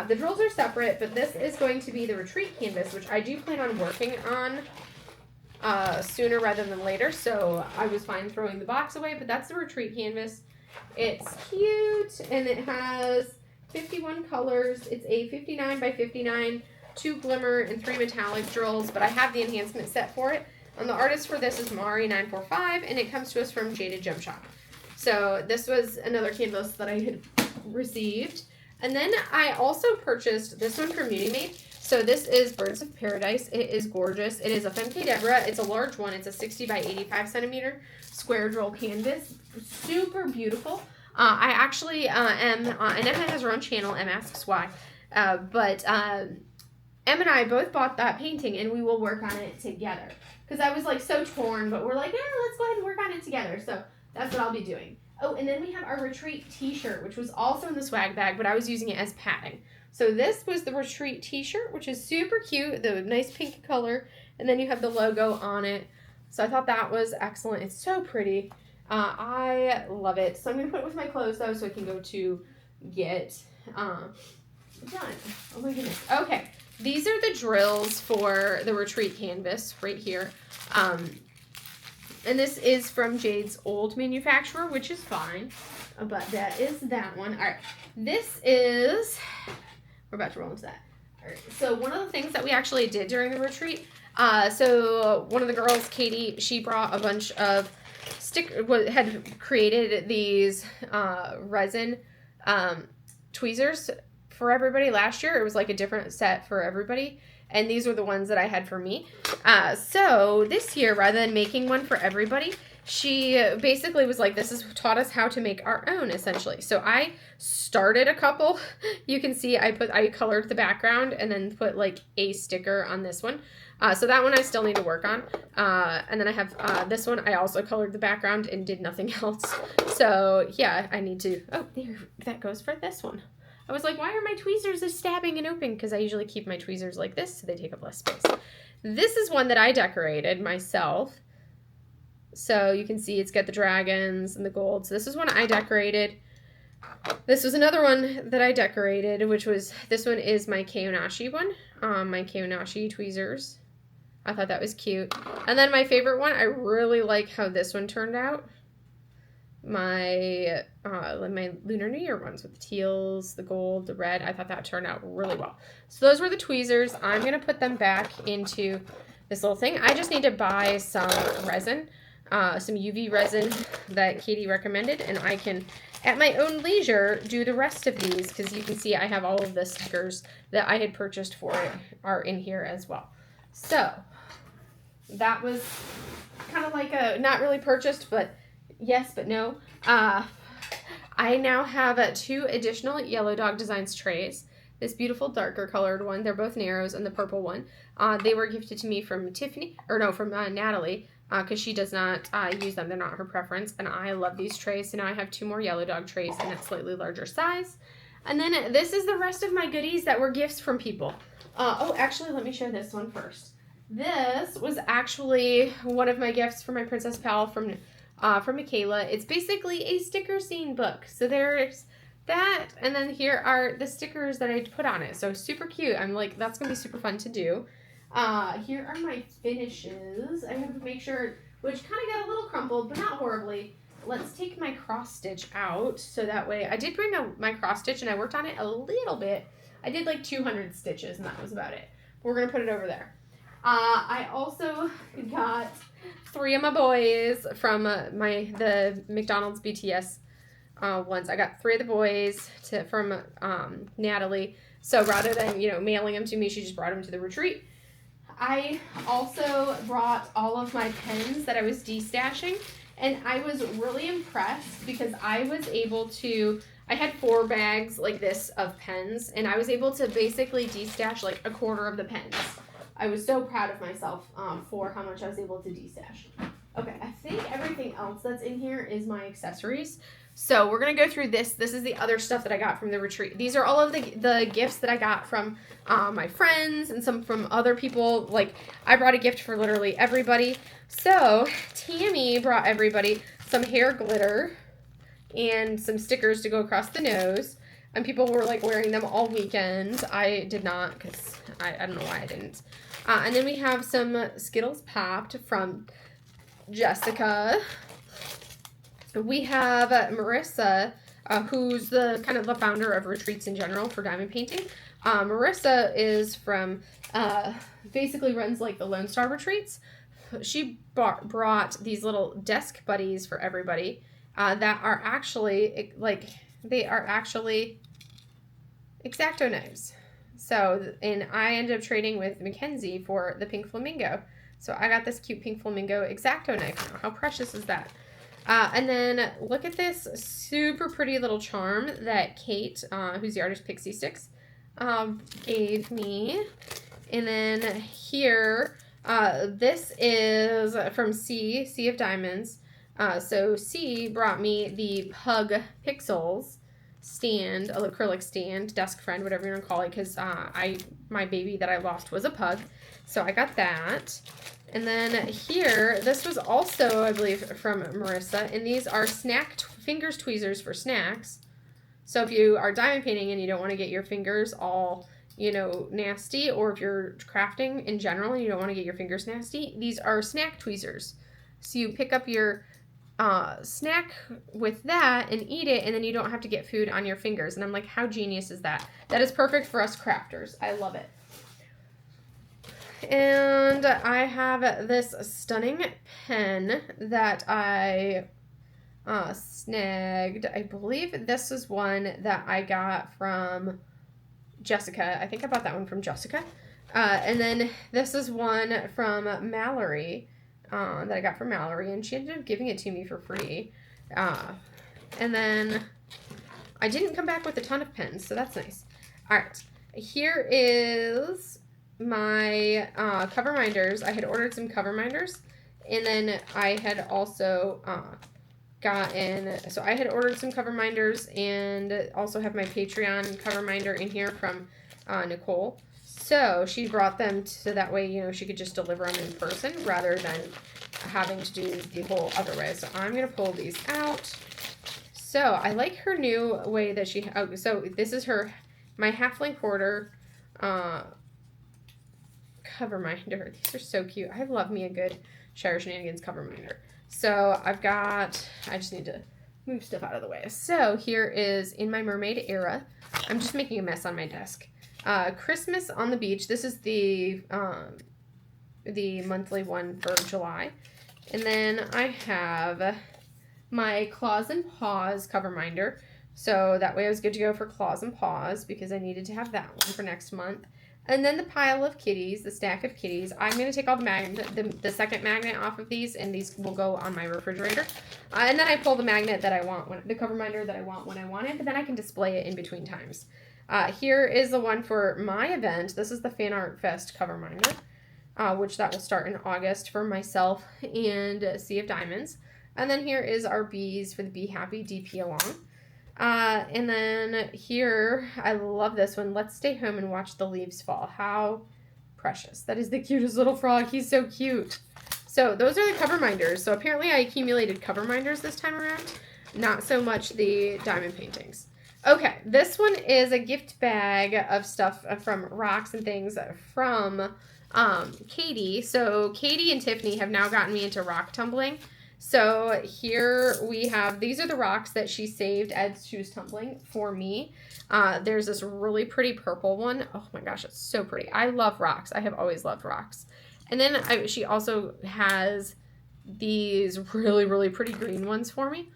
The drills are separate, but this is going to be the retreat canvas, which I do plan on working on sooner rather than later. So I was fine throwing the box away, but that's the retreat canvas. It's cute, and it has 51 colors. It's a 59 by 59, 2 glimmer and 3 metallic drills, but I have the enhancement set for it. And the artist for this is Mari945, and it comes to us from Jaded Gem Shop. So this was another canvas that I had received. And then I also purchased this one from Mini Made. So this is Birds of Paradise. It is gorgeous. It is a Femke Deborah. It's a large one. It's a 60 by 85 centimeter square drill canvas. Super beautiful. I actually am, and Emma has her own channel, Em Asks Why. But Em and I both bought that painting, and we will work on it together. Because I was like so torn, but we're like, yeah, let's go ahead and work on it together. So that's what I'll be doing. Oh, and then we have our retreat t-shirt, which was also in the swag bag, but I was using it as padding. So this was the retreat t-shirt, which is super cute, the nice pink color, and then you have the logo on it. So I thought that was excellent. It's so pretty. I love it. So I'm going to put it with my clothes, though, so I can go to get done. Oh, my goodness. Okay. These are the drills for the retreat canvas right here. And this is from Jade's old manufacturer, which is fine. But that is that one. All right. This is... We're about to roll into that. All right. So one of the things that we actually did during the retreat, so one of the girls, Katie, she brought a bunch of had created these resin tweezers for everybody last year. It was like a different set for everybody. And these were the ones that I had for me. So this year, rather than making one for everybody, she basically was like, this has taught us how to make our own, essentially. So I started a couple. You can see I colored the background and then put like a sticker on this one. So that one I still need to work on. And then I have this one. I also colored the background and did nothing else. So yeah, I need to, oh, there, that goes for this one. I was like, why are my tweezers stabbing and open? Because I usually keep my tweezers like this so they take up less space. This is one that I decorated myself. So you can see it's got the dragons and the gold. So this is one I decorated. This was another one that I decorated, which was, this one is my Keonashi one. My Keonashi tweezers. I thought that was cute. And then my favorite one, I really like how this one turned out. My Lunar New Year ones with the teals, the gold, the red. I thought that turned out really well. So those were the tweezers. I'm going to put them back into this little thing. I just need to buy some resin, some UV resin that Katie recommended, and I can, at my own leisure, do the rest of these, because you can see I have all of the stickers that I had purchased for it are in here as well. So that was kind of like a, not really purchased, but yes, but no. I now have 2 additional Yellow Dog Designs trays. This beautiful darker colored one, they're both narrows, and the purple one. They were gifted to me from from Natalie, because she does not use them. They're not her preference, and I love these trays. So now I have 2 more Yellow Dog trays in a slightly larger size. And then this is the rest of my goodies that were gifts from people. Oh, actually, let me show this one first. This was actually one of my gifts for my Princess Pal from Michaela. It's basically a sticker scene book. So there's that, and then here are the stickers that I put on it. So super cute. I'm like, that's gonna be super fun to do. Here are my finishes. I have to make sure, which kind of got a little crumpled, but not horribly. Let's take my cross stitch out, so that way, I did bring my cross stitch and I worked on it a little bit. I did like 200 stitches and that was about it. We're gonna put it over there. I also got 3 of my boys from the McDonald's BTS ones. I got 3 of the boys from Natalie. So rather than, mailing them to me, she just brought them to the retreat. I also brought all of my pens that I was destashing, and I was really impressed because I was able to, I had 4 bags like this of pens, and I was able to basically destash like a quarter of the pens. I was so proud of myself for how much I was able to destash. Okay, I think everything else that's in here is my accessories. So we're going to go through this. This is the other stuff that I got from the retreat. These are all of the gifts that I got from my friends and some from other people. Like, I brought a gift for literally everybody. So Tammy brought everybody some hair glitter and some stickers to go across the nose. And people were like wearing them all weekend. I did not, because I don't know why I didn't. And then we have some Skittles Popped from Jessica. We have Marissa, who's the kind of the founder of retreats in general for diamond painting. Marissa is from, basically runs like the Lone Star retreats. She brought these little desk buddies for everybody that are actually, they are actually X-Acto knives. So, and I ended up trading with Mackenzie for the pink flamingo. So I got this cute pink flamingo X-Acto knife now. How precious is that? And then look at this super pretty little charm that Kate, who's the artist Pixie Sticks, gave me. And then here, this is from Sea of Diamonds. So C brought me the Pug Pixels stand, an acrylic stand, desk friend, whatever you want to call it, because my baby that I lost was a pug. So I got that. And then here, this was also, I believe, from Marissa, and these are fingers tweezers for snacks. So if you are diamond painting and you don't want to get your fingers all, nasty, or if you're crafting in general and you don't want to get your fingers nasty, these are snack tweezers. So you pick up your snack with that and eat it, and then you don't have to get food on your fingers. And I'm like, how genius is that? That is perfect for us crafters. I love it. And I have this stunning pen that I snagged. I believe this is one that I got from Jessica. I think I bought that one from Jessica. And then this is one from Mallory that I got from Mallory, and she ended up giving it to me for free. And then I didn't come back with a ton of pens, so that's nice. All right, here is my cover minders. I had ordered some cover minders, and then I had also so I had ordered some cover minders, and also have my Patreon cover minder in here from Nicole. So she brought them so that way, she could just deliver them in person rather than having to do the whole other way. So I'm going to pull these out. So I like her new way that so this is my half-length quarter cover minder. These are so cute. I love me a good Shire Shenanigans cover minder. So I just need to move stuff out of the way. So here is In My Mermaid Era. I'm just making a mess on my desk. Christmas on the Beach. This is the monthly one for July. And then I have my Claws and Paws cover minder. So that way I was good to go for Claws and Paws because I needed to have that one for next month. And then the pile of kitties, the stack of kitties. I'm going to take all the second magnet off of these, and these will go on my refrigerator. And then I pull the magnet that I want, the cover minder that I want when I want it, but then I can display it in between times. Here is the one for my event. This is the Fan Art Fest cover minder, which that will start in August for myself and Sea of Diamonds. And then here is our bees for the Be Happy DP Along. And then here, I love this one. Let's stay home and watch the leaves fall. How precious. That is the cutest little frog. He's so cute. So those are the cover minders. So apparently I accumulated cover minders this time around. Not so much the diamond paintings. Okay, this one is a gift bag of stuff from rocks and things from Katie. So Katie and Tiffany have now gotten me into rock tumbling. So here we have, these are the rocks that she saved as she was tumbling for me. There's this really pretty purple one. Oh my gosh, it's so pretty. I love rocks. I have always loved rocks. And then she also has these really, really pretty green ones for me,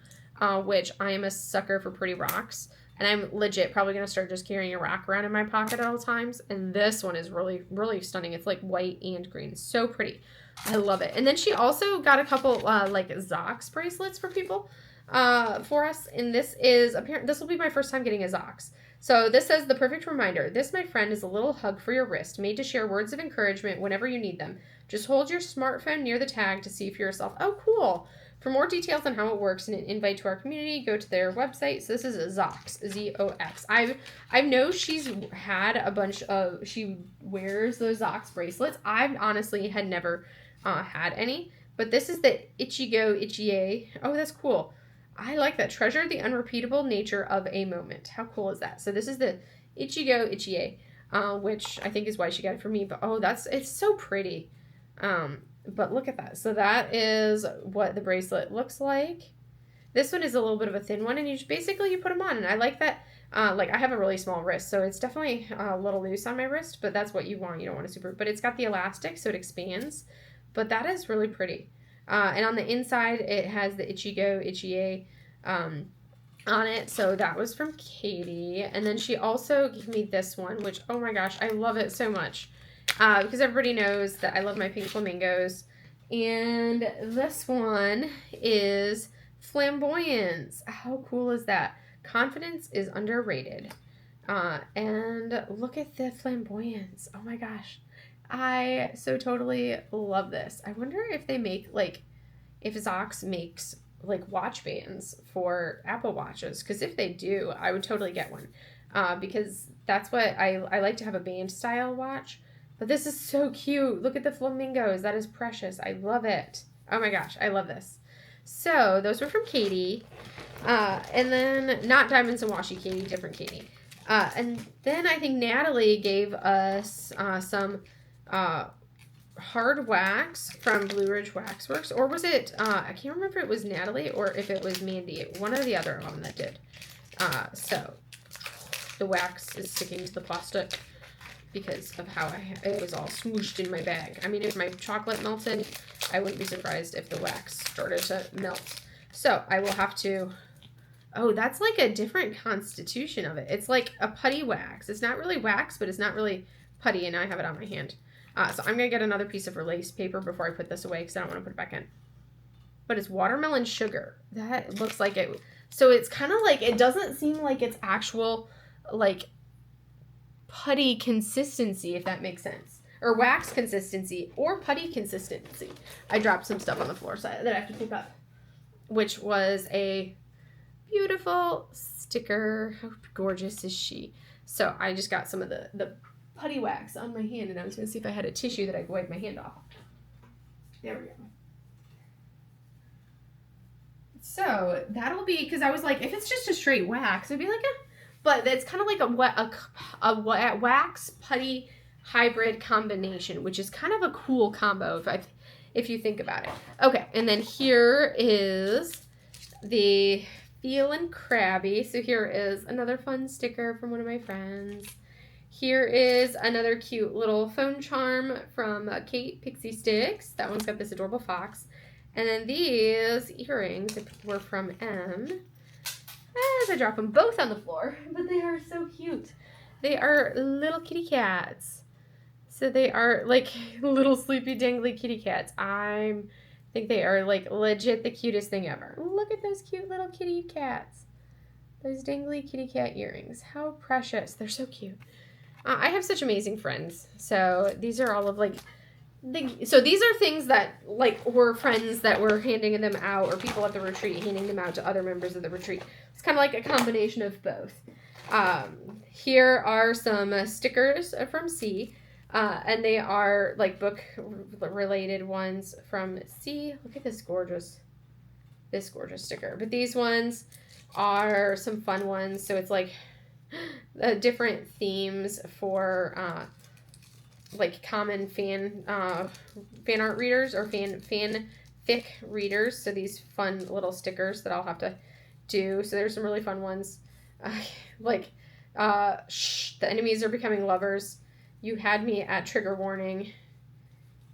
which I am a sucker for pretty rocks. And I'm legit probably going to start just carrying a rock around in my pocket at all times. And this one is really, really stunning. It's like white and green. So pretty. I love it. And then she also got a couple like Zox bracelets for people for us. And this is apparent. This will be my first time getting a Zox. So this says, the perfect reminder. This, my friend, is a little hug for your wrist, made to share words of encouragement whenever you need them. Just hold your smartphone near the tag to see for yourself. Oh, cool. For more details on how it works and an invite to our community, go to their website. So this is Zox, Z-O-X. I know she's had a bunch of, she wears those Zox bracelets. I honestly had never had any, but this is the Ichigo Ichie. Oh, that's cool. I like that. Treasure the unrepeatable nature of a moment. How cool is that? So this is the Ichigo Ichie, which I think is why she got it for me. But oh, it's so pretty. But look at that. So that is what the bracelet looks like. This one is a little bit of a thin one, and you just basically you put them on. And I like that. Like I have a really small wrist, so it's definitely a little loose on my wrist, but that's what you want. You don't want it super, but it's got the elastic, so it expands. But that is really pretty. And on the inside, it has the Ichigo Ichie on it. So that was from Katie. And then she also gave me this one, which, oh my gosh, I love it so much. Because everybody knows that I love my pink flamingos. And this one is Flamboyance. How cool is that? Confidence is underrated. And look at the flamboyance. Oh my gosh. I so totally love this. I wonder if they make, like, if Zox makes, like, watch bands for Apple Watches. Because if they do, I would totally get one. Because that's what I like to have a band style watch. But this is so cute. Look at the flamingos. That is precious. I love it. Oh my gosh. I love this. So those were from Katie. And then, not Diamonds and Washi Katie, different Katie. And then I think Natalie gave us some hard wax from Blue Ridge Waxworks. Or was it, I can't remember if it was Natalie or if it was Mandy. One or the other of them that did. So the wax is sticking to the plastic because of how it was all smooshed in my bag. I mean, if my chocolate melted, I wouldn't be surprised if the wax started to melt. So I will have to, oh, that's like a different constitution of it. It's like a putty wax. It's not really wax, but it's not really putty, and I have it on my hand. So I'm going to get another piece of release paper before I put this away because I don't want to put it back in. But it's watermelon sugar. That looks like it. So it's kind of like, it doesn't seem like it's actual, like, putty consistency, if that makes sense. Or wax consistency, or putty consistency. I dropped some stuff on the floor that I have to pick up, which was a beautiful sticker. How gorgeous is she? So I just got some of the putty wax on my hand, and I was going to see if I had a tissue that I could wipe my hand off. There we go. So that'll be, because I was like, if it's just a straight wax, it'd be like but it's kind of like a wax putty hybrid combination, which is kind of a cool combo if you think about it. Okay, and then here is the Feelin' Crabby. So here is another fun sticker from one of my friends. Here is another cute little phone charm from Kate Pixie Sticks. That one's got this adorable fox. And then these earrings were from M. As I drop them both on the floor, but they are so cute. They are little kitty cats. So they are like little sleepy dangly kitty cats. I think they are like legit the cutest thing ever. Look at those cute little kitty cats. Those dangly kitty cat earrings. How precious. They're so cute. I have such amazing friends. So these are all of like, so these are things that like were friends that were handing them out, or people at the retreat handing them out to other members of the retreat. It's kind of like a combination of both. Here are some stickers from C. And they are like book related ones from C. Look at this gorgeous sticker. But these ones are some fun ones. So it's like different themes for like common fan art readers or fanfic readers. So these fun little stickers that I'll have to do. So there's some really fun ones. The enemies are becoming lovers. You had me at trigger warning.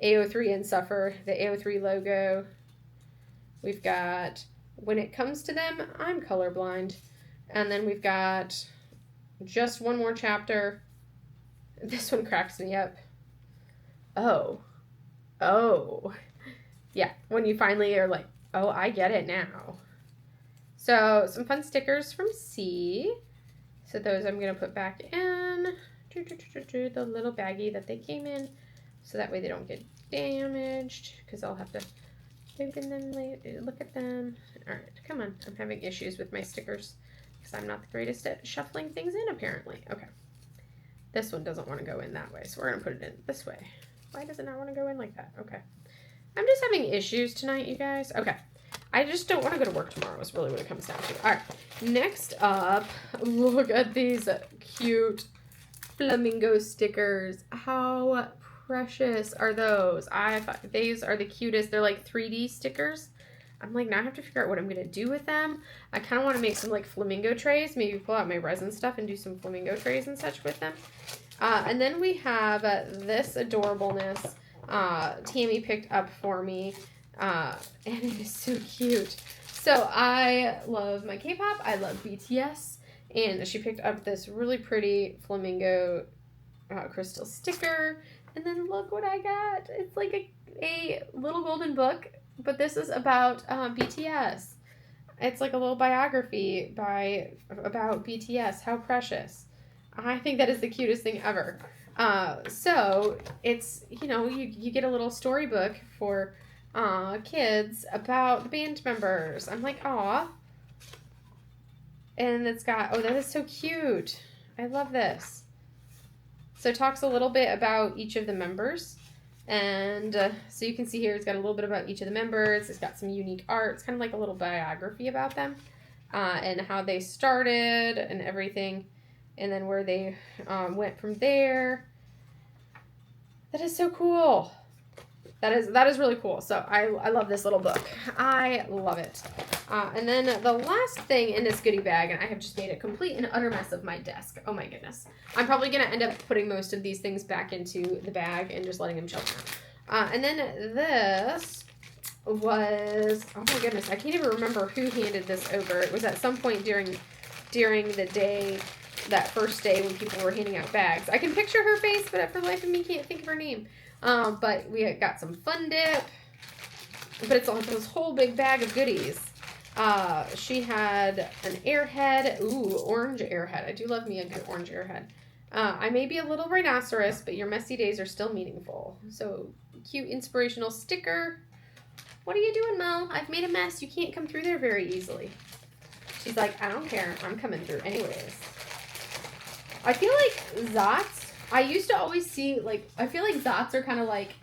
AO3 and suffer, the AO3 logo. We've got when it comes to them, I'm colorblind. And then we've got just one more chapter. This one cracks me up. Oh. Yeah, when you finally are like, oh, I get it now. So some fun stickers from C. So those I'm going to put back in the little baggie that they came in, so that way they don't get damaged, because I'll have to open them later, look at them. All right, come on. I'm having issues with my stickers because I'm not the greatest at shuffling things in, apparently. Okay. This one doesn't want to go in that way, so we're going to put it in this way. Why does it not want to go in like that? Okay. I'm just having issues tonight, you guys. Okay. I just don't want to go to work tomorrow is really what it comes down to. All right. Next up, look at these cute flamingo stickers. How precious are those? These are the cutest. They're like 3D stickers. I'm like, now I have to figure out what I'm going to do with them. I kind of want to make some like flamingo trays. Maybe pull out my resin stuff and do some flamingo trays and such with them. And then we have this adorableness Tammy picked up for me. And it is so cute. So I love my K-pop. I love BTS. And she picked up this really pretty flamingo crystal sticker. And then look what I got. It's like a little golden book. But this is about BTS. It's like a little biography about BTS. How precious. I think that is the cutest thing ever. So it's, you get a little storybook for kids about the band members. I'm like, aw. And it's got, that is so cute. I love this. So it talks a little bit about each of the members. And so you can see here, it's got a little bit about each of the members. It's got some unique art. It's kind of like a little biography about them. And how they started and everything. And then where they went from there. That is so cool. That is really cool. So I love this little book. I love it. And then the last thing in this goodie bag, and I have just made a complete and utter mess of my desk. Oh my goodness. I'm probably going to end up putting most of these things back into the bag and just letting them chill down. And then this was, oh my goodness, I can't even remember who handed this over. It was at some point during the day, that first day when people were handing out bags. I can picture her face, but for the life of me, can't think of her name. But we got some Fun Dip. But it's like this whole big bag of goodies. She had an airhead. Ooh, orange airhead. I do love me a good orange airhead. I may be a little rhinoceros, but your messy days are still meaningful. So, cute inspirational sticker. What are you doing, Mo? I've made a mess. You can't come through there very easily. She's like, I don't care. I'm coming through anyways. I feel like Zots, I used to always see, I feel like Zots are kind of like,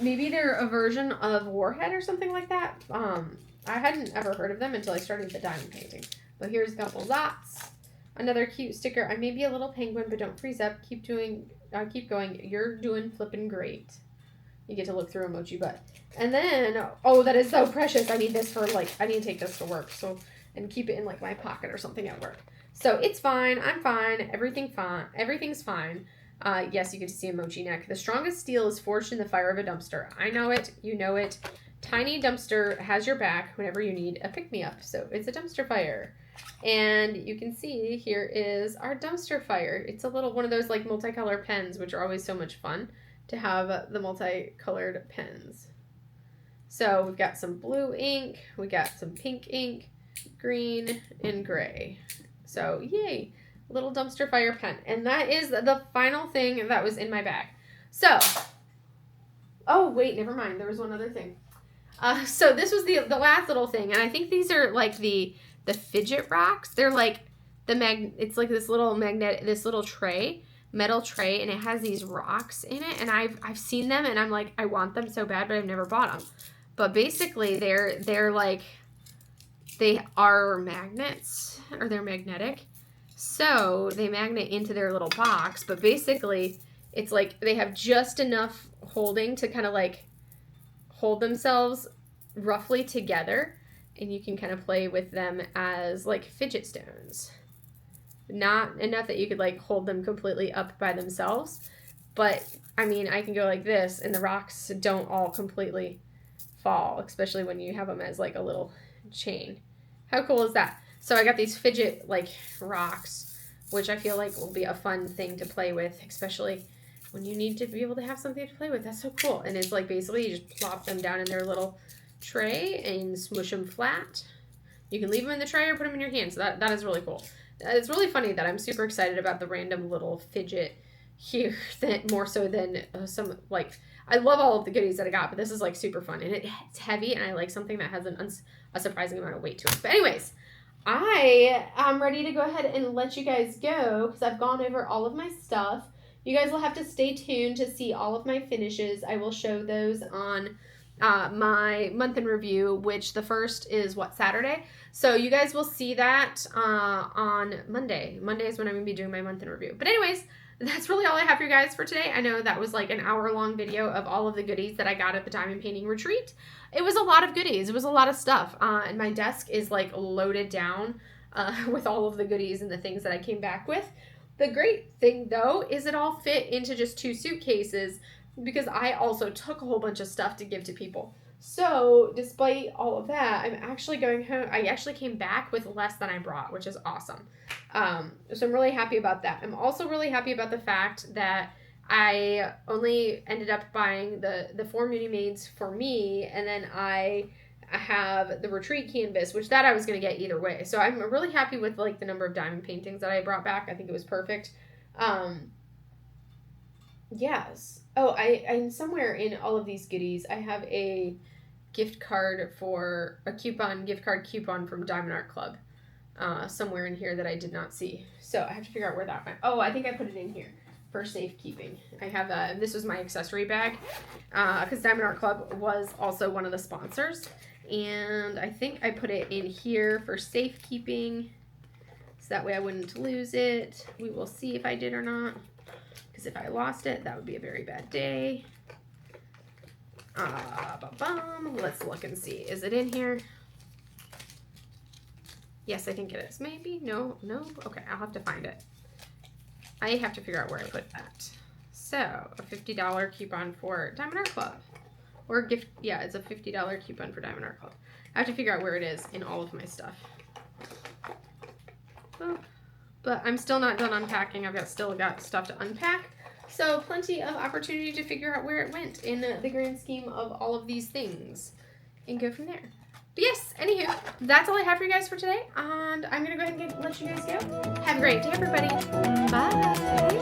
maybe they're a version of Warhead or something like that. I hadn't ever heard of them until I started the diamond painting. But here's a couple Zots. Another cute sticker. I may be a little penguin, but don't freeze up. Keep going. You're doing flippin' great. You get to look through emoji butt. And then, that is so precious. I need this for, I need to take this to work. And keep it in, my pocket or something at work. So it's fine. I'm fine. Everything's fine. Yes, you get to see emoji neck. The strongest steel is forged in the fire of a dumpster. I know it. You know it. Tiny dumpster has your back whenever you need a pick-me-up. So it's a dumpster fire. And you can see here is our dumpster fire. It's a little one of those like multicolor pens, which are always so much fun to have the multicolored pens. So we've got some blue ink, we got some pink ink, green, and gray. So yay, little dumpster fire pen. And that is the final thing that was in my bag. So, oh wait, never mind. There was one other thing. So this was the last little thing, and I think these are like the fidget rocks. They're like it's like this little tray, metal tray, and it has these rocks in it, and I've seen them, and I'm like, I want them so bad, but I've never bought them. But basically they're like, they are magnets, or they're magnetic. So they magnet into their little box, but basically it's like they have just enough holding to kind of like hold themselves roughly together, and you can kind of play with them as like fidget stones. Not enough that you could like hold them completely up by themselves, but I mean, I can go like this and the rocks don't all completely fall, especially when you have them as like a little chain. How cool is that? So I got these fidget like rocks, which I feel like will be a fun thing to play with, especially when you need to be able to have something to play with. That's so cool. And it's like basically you just plop them down in their little tray and smush them flat. You can leave them in the tray or put them in your hand. So that is really cool. It's really funny that I'm super excited about the random little fidget here, that more so than some, like, I love all of the goodies that I got, but this is like super fun, and it's heavy, and I like something that has a surprising amount of weight to it. But anyways, I am ready to go ahead and let you guys go because I've gone over all of my stuff. You guys will have to stay tuned to see all of my finishes. I will show those on my month in review, which the first is Saturday. So you guys will see that on Monday. Monday is when I'm going to be doing my month in review. But anyways, that's really all I have for you guys for today. I know that was like an hour-long video of all of the goodies that I got at the diamond painting retreat. It was a lot of goodies. It was a lot of stuff. And my desk is like loaded down with all of the goodies and the things that I came back with. The great thing though is it all fit into just 2 suitcases because I also took a whole bunch of stuff to give to people. So despite all of that, I'm actually going home. I actually came back with less than I brought, which is awesome. So I'm really happy about that. I'm also really happy about the fact that I only ended up buying the 4 Muni Maids for me, and then I have the retreat canvas, which that I was going to get either way. So I'm really happy with like the number of diamond paintings that I brought back. I think it was perfect. Yes. Oh, I'm somewhere in all of these goodies, I have a gift card for a gift card coupon from Diamond Art Club somewhere in here that I did not see. So I have to figure out where that went. Oh, I think I put it in here for safekeeping. I have this was my accessory bag because Diamond Art Club was also one of the sponsors. And I think I put it in here for safekeeping so that way I wouldn't lose it. We will see if I did or not, because if I lost it, that would be a very bad day. Let's look and see. Is it in here? Yes, I think it is. Maybe. No. Okay, I'll have to find it. I have to figure out where I put that. So, a $50 coupon for Diamond Art Club. Or gift. Yeah, it's a $50 coupon for Diamond Art Club. I have to figure out where it is in all of my stuff. But I'm still not done unpacking. I've still got stuff to unpack. So plenty of opportunity to figure out where it went in the grand scheme of all of these things and go from there. But yes, anywho, that's all I have for you guys for today. And I'm going to go ahead and let you guys go. Have a great day, everybody. Bye.